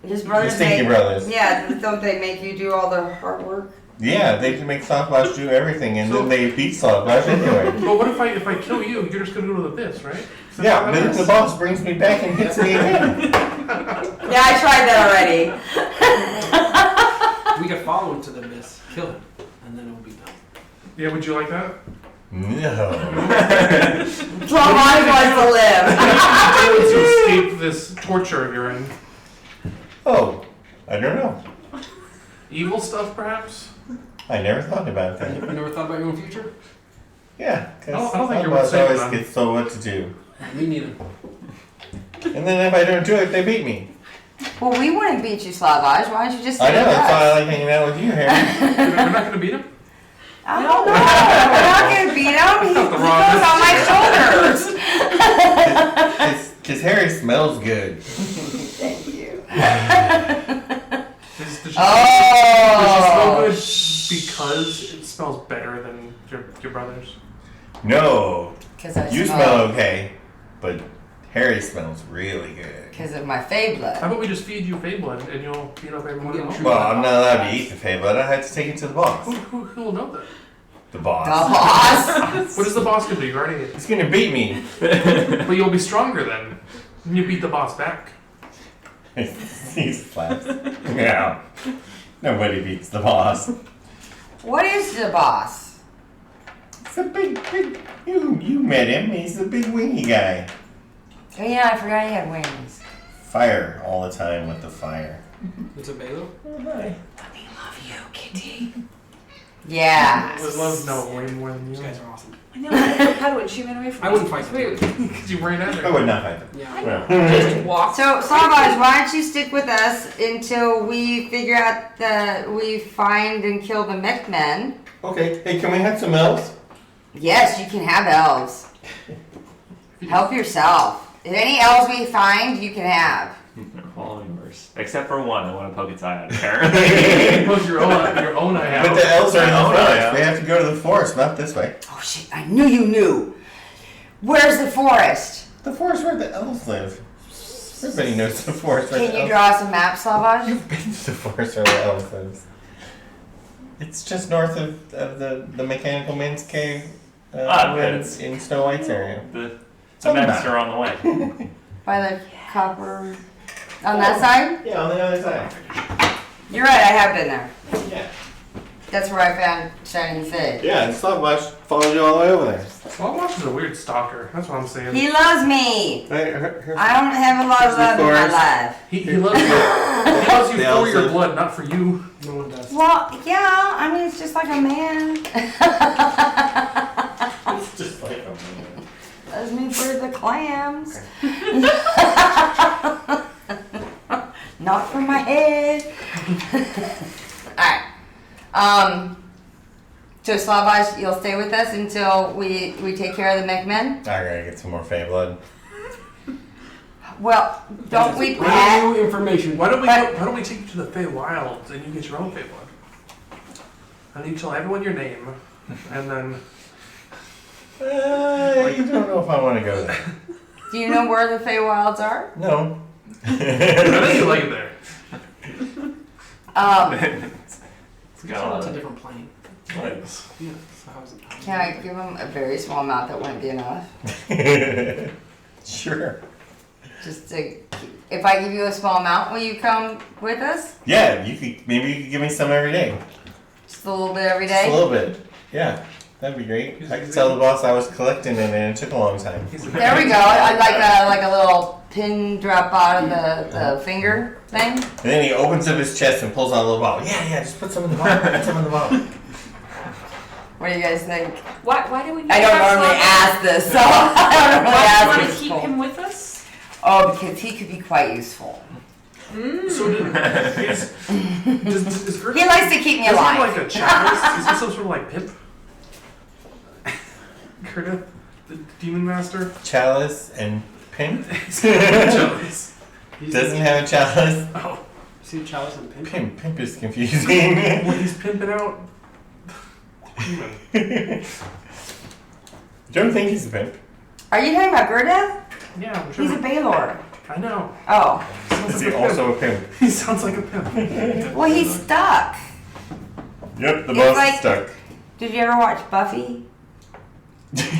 his brothers The stinky make, brothers. Yeah, don't they make you do all the hard work? Yeah, they can make Slavash do everything, and So- then they beat Slavash anyway. But what if I kill you? You're just gonna go to the abyss, right? Is that Yeah, how that then works? the boss brings me back and hits me again. Yeah, I tried that already. We could follow him to the abyss, kill him, and then it will be done. Yeah, would you like that? No. Slavash wants to live. To escape this torture you're in. Oh, I don't know. Evil stuff, perhaps? I never thought about that. You never thought about your own future? Yeah, I don't because think you're Slavash saying always that. gets told what to do. Me neither. And then if I don't do it, they beat me. Well, we wouldn't beat you, Slavash. Why don't you just I stay know, with that's why I us? like hanging out with you, Harry. You're not gonna beat him? I don't know. We're not going to beat him. He Not the goes wrong on my shoulders. Because Harry smells good. Thank you. Does she smell Oh. good because it smells better than your brother's? No, Because I you smell okay, but Harry smells really good. Because of my Fey How blood. about we just feed you Fey blood and you'll beat up everyone Get else? true- Well, I'm not allowed to eat the Fey blood. I had to take it to the boss. Who will know that? The The boss. boss. What is the boss gonna do? You already He's gonna beat me. but you'll be stronger then. And you beat the boss back. He slaps. Yeah. Nobody beats the boss. What is the boss? It's a big. You met him. He's the big wingy guy. Oh yeah, I forgot he had wings. Fire all the time with the fire. It's a Balo? Let me love you, Kitty. Yeah. Would love no way more than These you. guys are awesome. I know, how do she ran away from I wouldn't fight Wait, Because you ran at I her. would not fight them. Yeah. just walk. So, Slavash, why don't you stick with us until we figure out we find and kill the mech men? Okay. Hey, can we have some elves? Yes, you can have elves. Help yourself. If any elves we find, you can have. All yours. Except for one, I want to poke its eye out apparently. Poke your own eye out. But the elves are in the Oh, no, forest. yeah. We have to go to the forest, not this way. Oh shit, I knew you knew. Where's the forest? The forest where the elves live. Everybody knows the forest where Can the you elves draw us a map, Slavash? You've been to the forest where the elves live. It's just north of the Mechanical Men's Cave It's- in Snow White's area. The Tell me mechs about are on the way. By the copper... On that side? Yeah, on the other side. You're right, I have been there. Yeah. That's where I found Shining Fig. Yeah, and Slavash followed you all the way over there. Slavash is a weird stalker. That's what I'm saying. He loves me. Right, I don't have a lot of love in my forest. life. He loves you. He loves you The for elves your live- blood, not for you. No one does. Well, yeah, I mean, it's just like a man. It's just like a man. Loves me for the clams. Not from my head. Alright. So Slavaj, you'll stay with us until we take care of the McMen? I gotta get some more Fey blood. Well, don't we Brand pat? new information. Why don't we take you to the Fey Wilds and you get your own Fey blood? And you tell everyone your name, and then You don't know if I want to go there. Do you know where the Feywilds are? No. I think you like it there. It's It's got a different plane. Yeah. So how's it? Can I give him a very small amount that wouldn't be enough? Sure. Just to, if I give you a small amount, will you come with us? Yeah, maybe you could give me some every day. Just a little bit every Just a day? little bit. Yeah, that'd be great. I could tell the boss I was collecting it and it took a long time. There we go. I'd like a little pin drop out of the finger thing. And then he opens up his chest and pulls out a little bottle. Yeah, just put some in the bottle. Put some in the bottle. What do you guys think? Why do we? I don't normally ask this, so I don't really Why do ask you want to this. keep him with us? Oh, because he could be quite useful. So is Gert, He likes to keep me is he alive. like a chalice? Is he some sort of like pimp? Gerda, the demon master? Chalice and pimp? Chalice. Doesn't have a chalice. Oh, See the chalice and pin? Pimp is confusing. well, he's pimping out demon. Don't think he's a pimp. Are you talking about Gurdeth? Yeah, He's a whichever. Baylord. I know. Oh. Is he also a pimp? He sounds like a pimp. Well, he's stuck. Yep, the It's boss like- is stuck. Did you ever watch Buffy?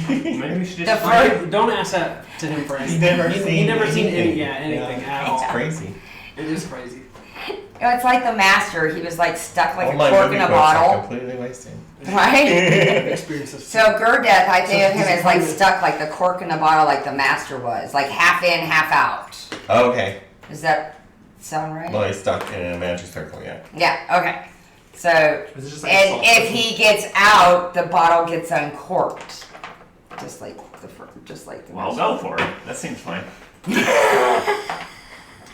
Maybe we should The just. first- Don't ask that to him for anything. He's never He seen never seen anything. anything at all. It's crazy. It is crazy. It's like the master. He was like stuck like All a my cork movie in a quotes are bottle. completely wasted. Right? Experiences. So Gurdeth, I think of him as like Disappointed. stuck like the cork in a bottle like the master was. Like half in, half out. Okay. Does that sound right? Well, he's stuck in a magic circle, yeah. Yeah, okay. So, Is it just like and salt if circle? he gets out, the bottle gets uncorked. Just like the Well, go for it. That seems fine.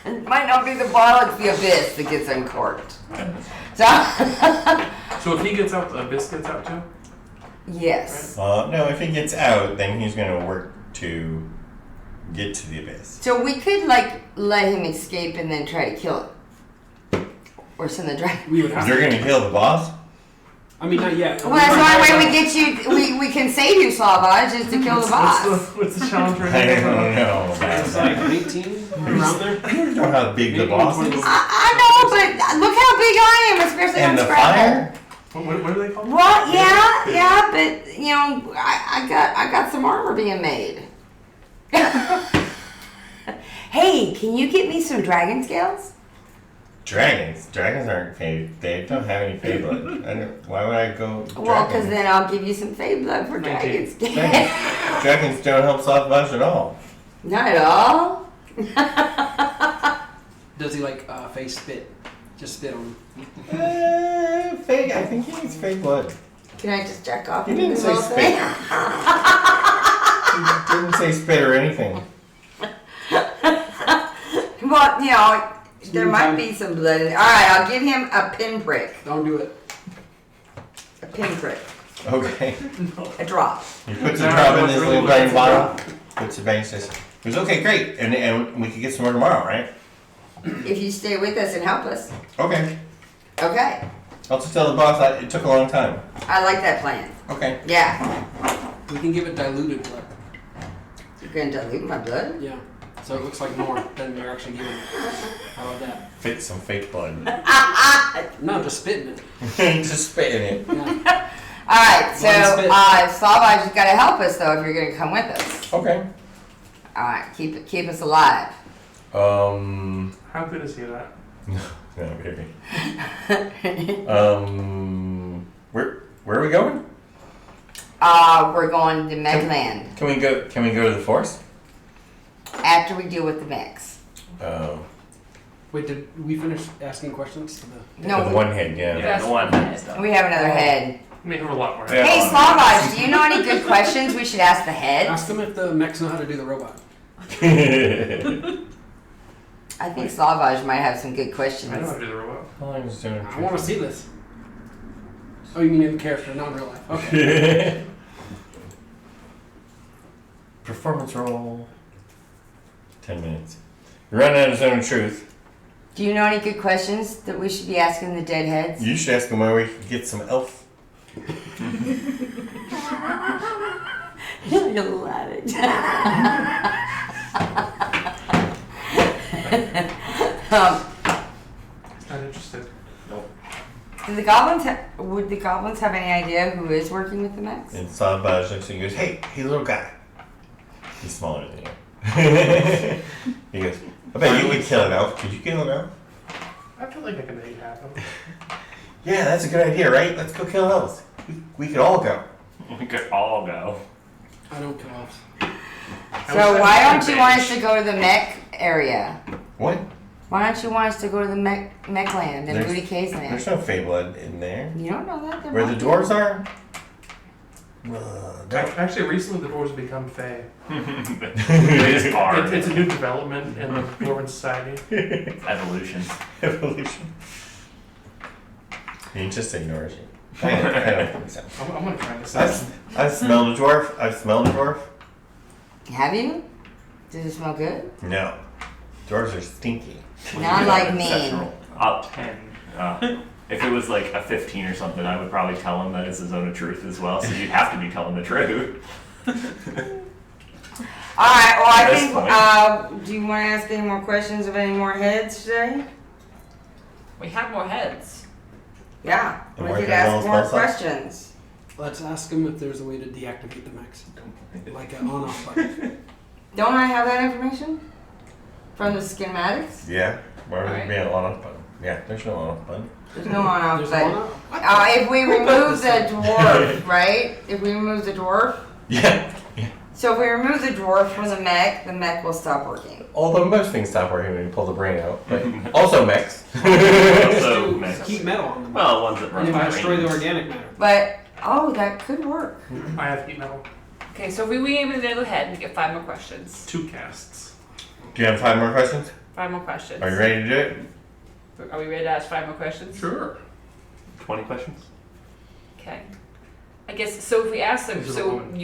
It might not be the bottle, it's the abyss that gets uncorked. So, So if he gets out, the abyss gets out too? yes. No, if he gets out, then he's gonna work to get to the abyss. So we could like let him escape and then try to kill it. Or send the dragon. We would have You're to. gonna kill the boss? I mean, not yet. Well, that's the only way we get you, we can save you, Slavaj, is to kill the boss. What's the challenge right I now? don't know about It's like that. 18 around there. I don't know how big the Maybe boss is. 20. I know, but look how big I am, especially And on the Scrabble. fire? What are they called? Well, yeah, but you know, I got some armor being made. Hey, can you get me some dragon scales? Dragons. Dragons aren't fey. They don't have any fey blood. Why would I go dragon? Well, because then I'll give you some fey blood for dragon scales. Dragons don't help soft bugs at all. Not at all. Does he like face spit? Just spit on him. Fey. I think he needs fey blood. Can I just jack off? He in didn't the say middle of spit. the He didn't say spit or anything. thing? Well, you know, there might be some blood in it. All right, I'll give him a pinprick. Don't do it. A pinprick. Okay. A drop. He puts a No, drop in what's this really little nice green is bottle. Puts it back and says, he goes, okay, great. And we can get some more tomorrow, right? If you stay with us and help us. Okay. Okay. I'll just tell the boss it took a long time. I like that plan. Okay. Yeah. We can give it diluted blood. You're going to dilute my blood? Yeah. So it looks like more than you're actually giving. How about that? Fit some fake blood. No, just spitting it. Just spit in it. Yeah. All right, so One spit. Slavaj, you've got to help us though if you're going to come with us. Okay. All right, keep us alive. How good is he at that? No, baby. Where are we going? We're going to Megland Can we go to the forest? after we deal with the mechs. Oh. Wait, did we finish asking questions to the? No, With the one head, yeah. Yeah, the one is done. we have another head. We have a lot more. Yeah. Hey, Slavaj, do you know any good questions we should ask the head? Ask them if the mechs know how to do the robot. I think Slavage might have some good I know questions. how to do the robot. How long is Zone of I Truth? want to see this. Oh, you mean in character, not in real life. Okay. Performance roll. 10 minutes. You're running out of Zone of Truth. Do you know any good questions that we should be asking the deadheads? You should ask him where we can get some elf. You're laughing. Not interested. Would the goblins have any idea who is working with the mechs? And Savage looks at you and goes, hey, little guy. He's smaller than you. He goes, I bet you could kill an elf. Could you kill an elf? I feel like I can make it happen. Yeah, that's a good idea, right? Let's go kill elves. We could all go. We could all go. I don't kill elves. So why don't you want us to go to the mech area? What? Why don't you want us to go to the mech land and Booty K's land? There's no Fey blood in there. You don't know that. There Where the might be. dwarves are? Actually, recently the dwarves have become Fae. They just are. It's a new development in the Dwarven society. Evolution. Evolution. He just ignores you. I don't think so. I'm gonna try this out. I've smelled a dwarf. Have you? Does it smell good? No. Dwarves are stinky. Not like me. Exceptional. 10. If it was like a 15 or something, I would probably tell him that it's a zone of truth as well. So you'd have to be telling the truth. Alright, well I At this think, point. do you want to ask any more questions of any more heads today? We have more heads. Yeah, And we where could can ask those more spells up? questions. Let's ask them if there's a way to deactivate the mechs. Like an on-off button. Don't I have that information? From the schematics? Yeah. Where would Alright. be an on-off button? Yeah, there's no on-off button. There's no on-off There's button. one-off? What? If we Who built remove this the thing? dwarf, right? If we remove the dwarf, Yeah. so if we remove the dwarf from the mech will stop working. Although most things stop working when you pull the brain out. But also mechs. Also, Just keep metal on them. well, ones that and run you might brains. destroy the organic matter. But, that could work. I have heat metal. Okay, so if we aim at the other head and get 5 more questions. 2 casts. Do you have 5 more questions? 5 more questions. Are you ready to do it? Are we ready to ask 5 more questions? Sure. 20 questions? Okay. I guess, so if we ask them, This is a so woman.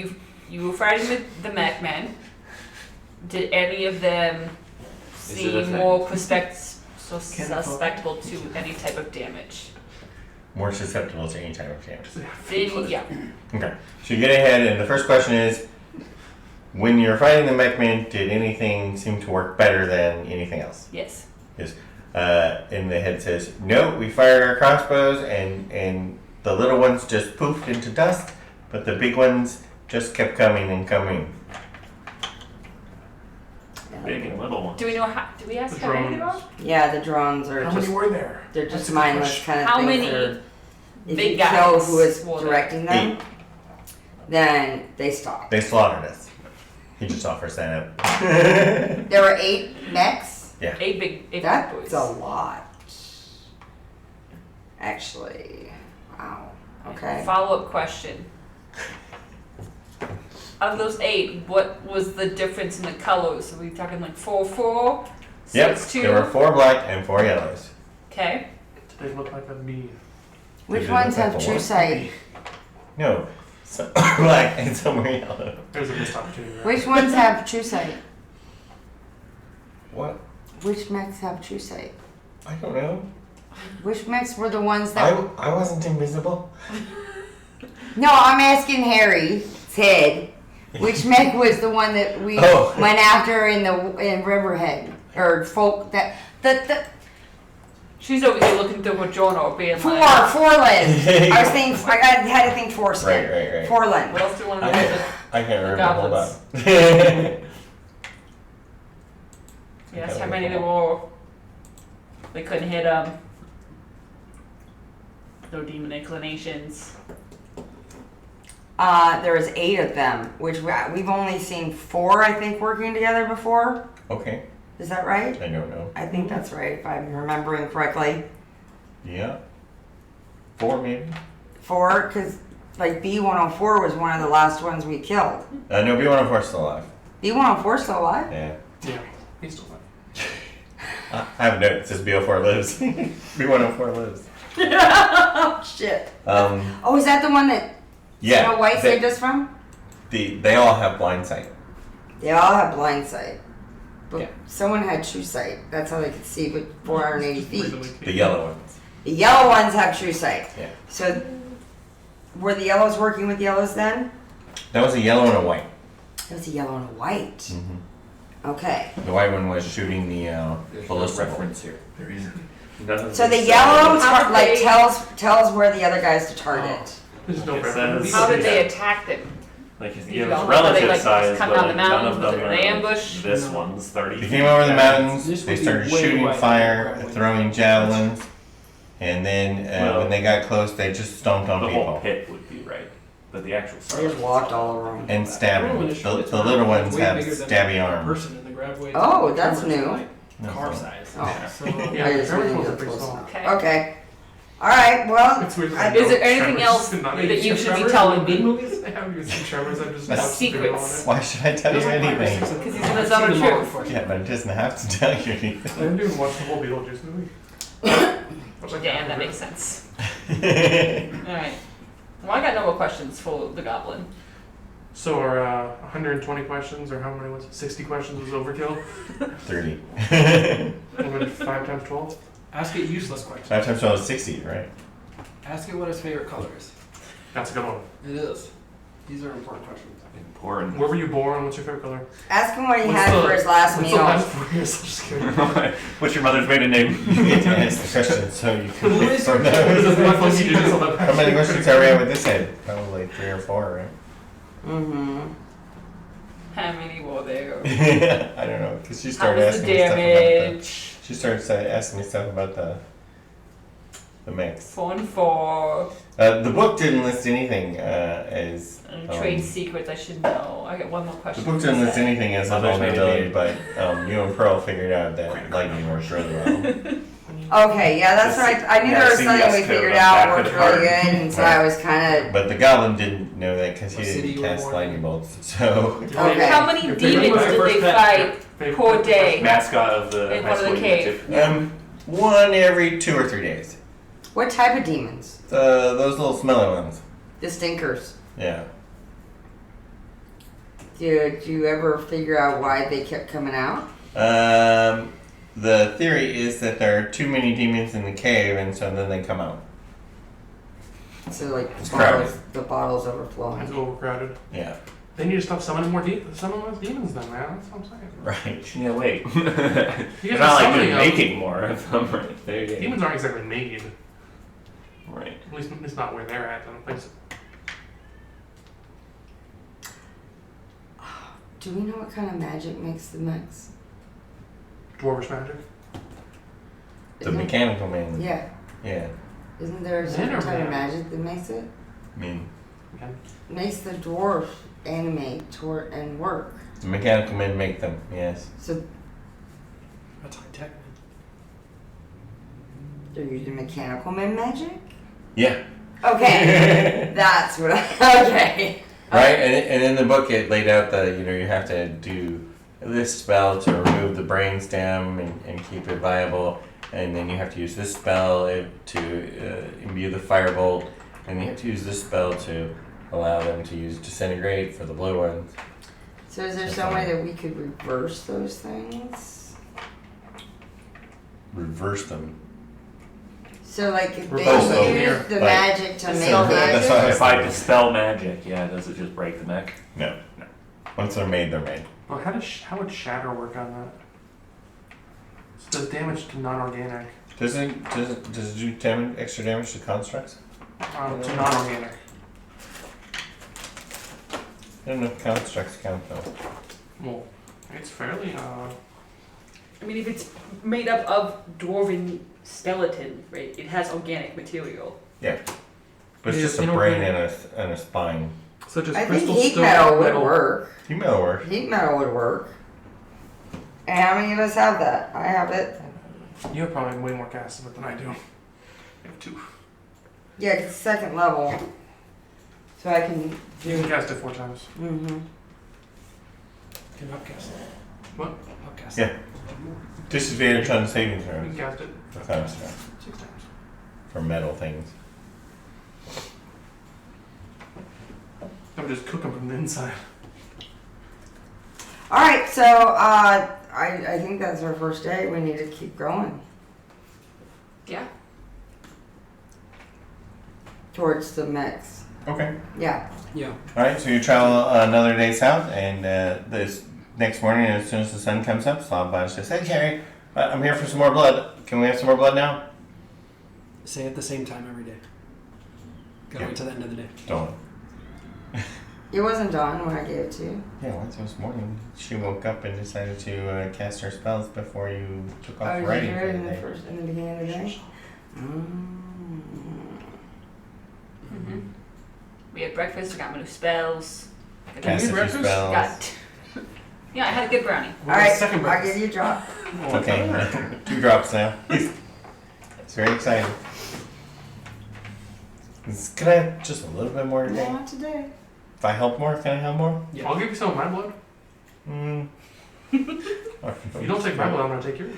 you were fighting the mech men. Did any of them it a seem thing? more suspectable to any type of damage? More susceptible to any type of damage. Yeah. Okay. So you get ahead, and the first question is, when you're fighting the mechman, did anything seem to work better than anything else? Yes. Yes. And the head says, no, we fired our crossbows, and the little ones just poofed into dust, but the big ones just kept coming and coming. Big and little ones. Do we know how? Do we ask The how many there drones. are? Yeah, the drones are How just, many were there? they're That's just a good mindless question. kind of How things. many If big you know guys who is were there? directing them, then they stop. They slaughtered us. He just offers that up. There were 8 mechs. 8 big boys. That's a lot. Actually. Wow. Okay. Follow-up question. Of those 8, what was the difference in the colors? Are we talking like 4-4? Yep. 6-2? There were 4 black and 4 yellows. Okay. Did they look like a me? Which Did it ones look like have a true what? sight? No. Some black and some were yellow. There's a missed opportunity there. Which ones have true sight? What? Which mechs have true sight? I don't know. Which mechs were the ones that? I wasn't invisible. No, I'm asking Harry's head. Which mech was the one that we Oh. went after in Riverhead or folk that the She's over here looking through her journal, being like, Forland. I was thinking had to think foreskin. Right. what Forland. else do you want to I know? I can't remember. Hold on. Yes, how many there were? They couldn't hit them. No demon inclinations. There was 8 of them, which we've only seen 4, I think, working together before. Okay. Is that right? I don't know. I think that's right, if I'm remembering correctly. Yeah. 4 maybe. 4, because like B-104 was one of the last ones we killed. No, B-104 is still alive. B-104 still alive? Yeah. Yeah, he's still alive. I have a note. It says B04 lives. B104 lives. Oh shit. Oh, is that the one that Yeah. Snow White saved us from? They all have blind sight. They all have blind sight. But Yeah. someone had true sight. That's how they could see with 480 feet. The yellow ones. The yellow ones have true sight. Yeah. So, were the yellows working with yellows then? That was a yellow and a white. It was a yellow and a white. Mm-hmm. Okay. The white one was shooting the There's no ballista reference here. There isn't. None of So the this, yellow How did they- tells where the other guy's to target. There's no Like it reference. says- How did they attack them? Like You it was don't know, relative they, like, size, come but down like, the none mountains, of was them it are. an ambush? This No. one's 30. They came over the mountains. This They would be started way shooting wider fire, than throwing javelins, and then Well, when they got close, they just stomped on The people whole pit would be right, but the actual They just size. walked all over them. and stabbed Everyone them. is showing The it's little way ones have bigger than stabby a arms. person, and the grab weights Oh, and that's tremors are new. like No, car no. size. Oh. So, Yeah, I just Tremors really ones are did pretty close small. enough. Okay. Okay. All right. Well, It's weird. I- Is there anything Tremors else did not that make you sense. should be Tremors telling in good me? movies? I haven't even seen Tremors. I've just That's watched the video on secrets. it. Why should I tell you There's like 5 or 6 anything? of them. 'Cause he's I've in his seen other them all, truth. unfortunately. Yeah, but it doesn't have to tell you I anything. didn't even watch the whole Beetlejuice movie. Watched like Damn, half that of it. makes sense. Alright. Well, I got no more questions for the goblin. So our 120 questions, or how many was it? 60 questions was overkill? 30. We're going 5 times 12? Ask it useless questions. 5 times 12 is 60, right? Ask it what his favorite color is. That's a good one. It is. These are important questions. Important. Where were you born? What's your favorite color? ask him what he What's had the- for his last what's meal. the last 4 years? I'm just kidding. What's your mother's maiden name? You get to ask the question so you can Who pick is from your those. This is my funky juice on the How many questions are we at with this head? Probably 3 or 4, right? Mm-hmm. How many were there? I don't know, because she How started was the asking me stuff about the. damage? She started asking me stuff about the mix. 4 and 4. The book didn't list anything as. And trade secrets, I should know. I got one more The question. book didn't list anything as a Mother's maiden vulnerability, name. but you and Pearl figured out that lightning works really well. Okay, yeah, that's right. I knew Yeah, there was something CVS we code figured on out back of worked the really card. good, and so I was kind But the goblin didn't know that because he What city didn't you were cast born lightning in? bolts. So Okay. How many Your favorite demons pet? did they First pet. fight Favorite per day? Mascot of the In high one of the school cave. unit. one every 2 or 3 days. of. What type of demons? Those little smelly ones. The stinkers. Yeah. Did you ever figure out why they kept coming out? The theory is that there are too many demons in the cave, and so then they come out. So like It's the bottles It's overflowing. overcrowded. Yeah. They need to stop summoning more summon less demons then, man. That's what I'm saying. Right. Yeah, wait. You They're guys not are like summoning they're them. making more of them. Right there you go. Demons aren't exactly made. Right. At least it's not where they're at. I don't think so. Do we know what kind of magic makes the mix? Dwarvish magic. The Isn't- mechanical man. Yeah. Yeah. Isn't there a Men certain or type of man? magic that makes it? I mean, Okay. Makes the dwarf animate toward and work. the mechanical men make them. Yes. So That's high tech, man. they're using mechanical men magic? Yeah. Okay. That's what okay. Right, and in the book it laid out that you have to do this spell to remove the brain stem and keep it viable, and then you have to use this spell to imbue the firebolt, and you have to use this spell to allow them to use disintegrate for the blue ones. So is there some way that we could reverse those things? Reverse them. So like if Reverse they engineer. use the Like- magic to make Dispel magic? That's what I was If I thinking. dispel magic, yeah, does it just break the mech? No. Once they're made, they're made. Well, how would shatter work on that? So does damage to non-organic, Does it do extra damage to constructs? to non-organic. I don't know if constructs count though. Well, it's fairly I mean, if it's made up of dwarven skeleton, right, it has organic material. Yeah. But it's Yeah, just a brain and a spine. such as I think crystal heat stone, metal would work. You know where. Heat metal would work. And how many of us have that? I have it. You have probably way more casts of it than I do. I have 2. Yeah, it's second level. So I can You can cast it 4 times. mm-hmm. Can upcast. What? Upcast. Yeah. Disadvantage on saving You throws can cast it for construct, 6 times. for metal things. I would just cook them from the inside. All right, so I think that's our first day. We need to keep going Yeah. towards the mix. Okay. Yeah. Yeah. All right, so you travel another day south, and this next morning, as soon as the sun comes up, Slobbosh says, "Hey, Carrie, I'm here for some more blood. Can we have some more blood now?" Say it at the same time every day. Gotta Yeah. wait till the end of the day. Don't. It wasn't dawn when I gave it to you. Yeah, once it was morning, she woke up and decided to cast her spells before you took off Oh, did you writing hear for it the in the day. in the beginning of the day? Mm-hmm. We had breakfast. I got my new spells. Cast a few breakfast? spells. Got. Yeah, I had a good brownie. All right, Second I'll breakfast. give you a drop. Okay, 2 drops now. It's very exciting. Can I have just a little bit more today? Not today. If I help more, can I help more? Yeah. I'll give you some of my blood. Mm. If you don't take my blood, I'm gonna take yours.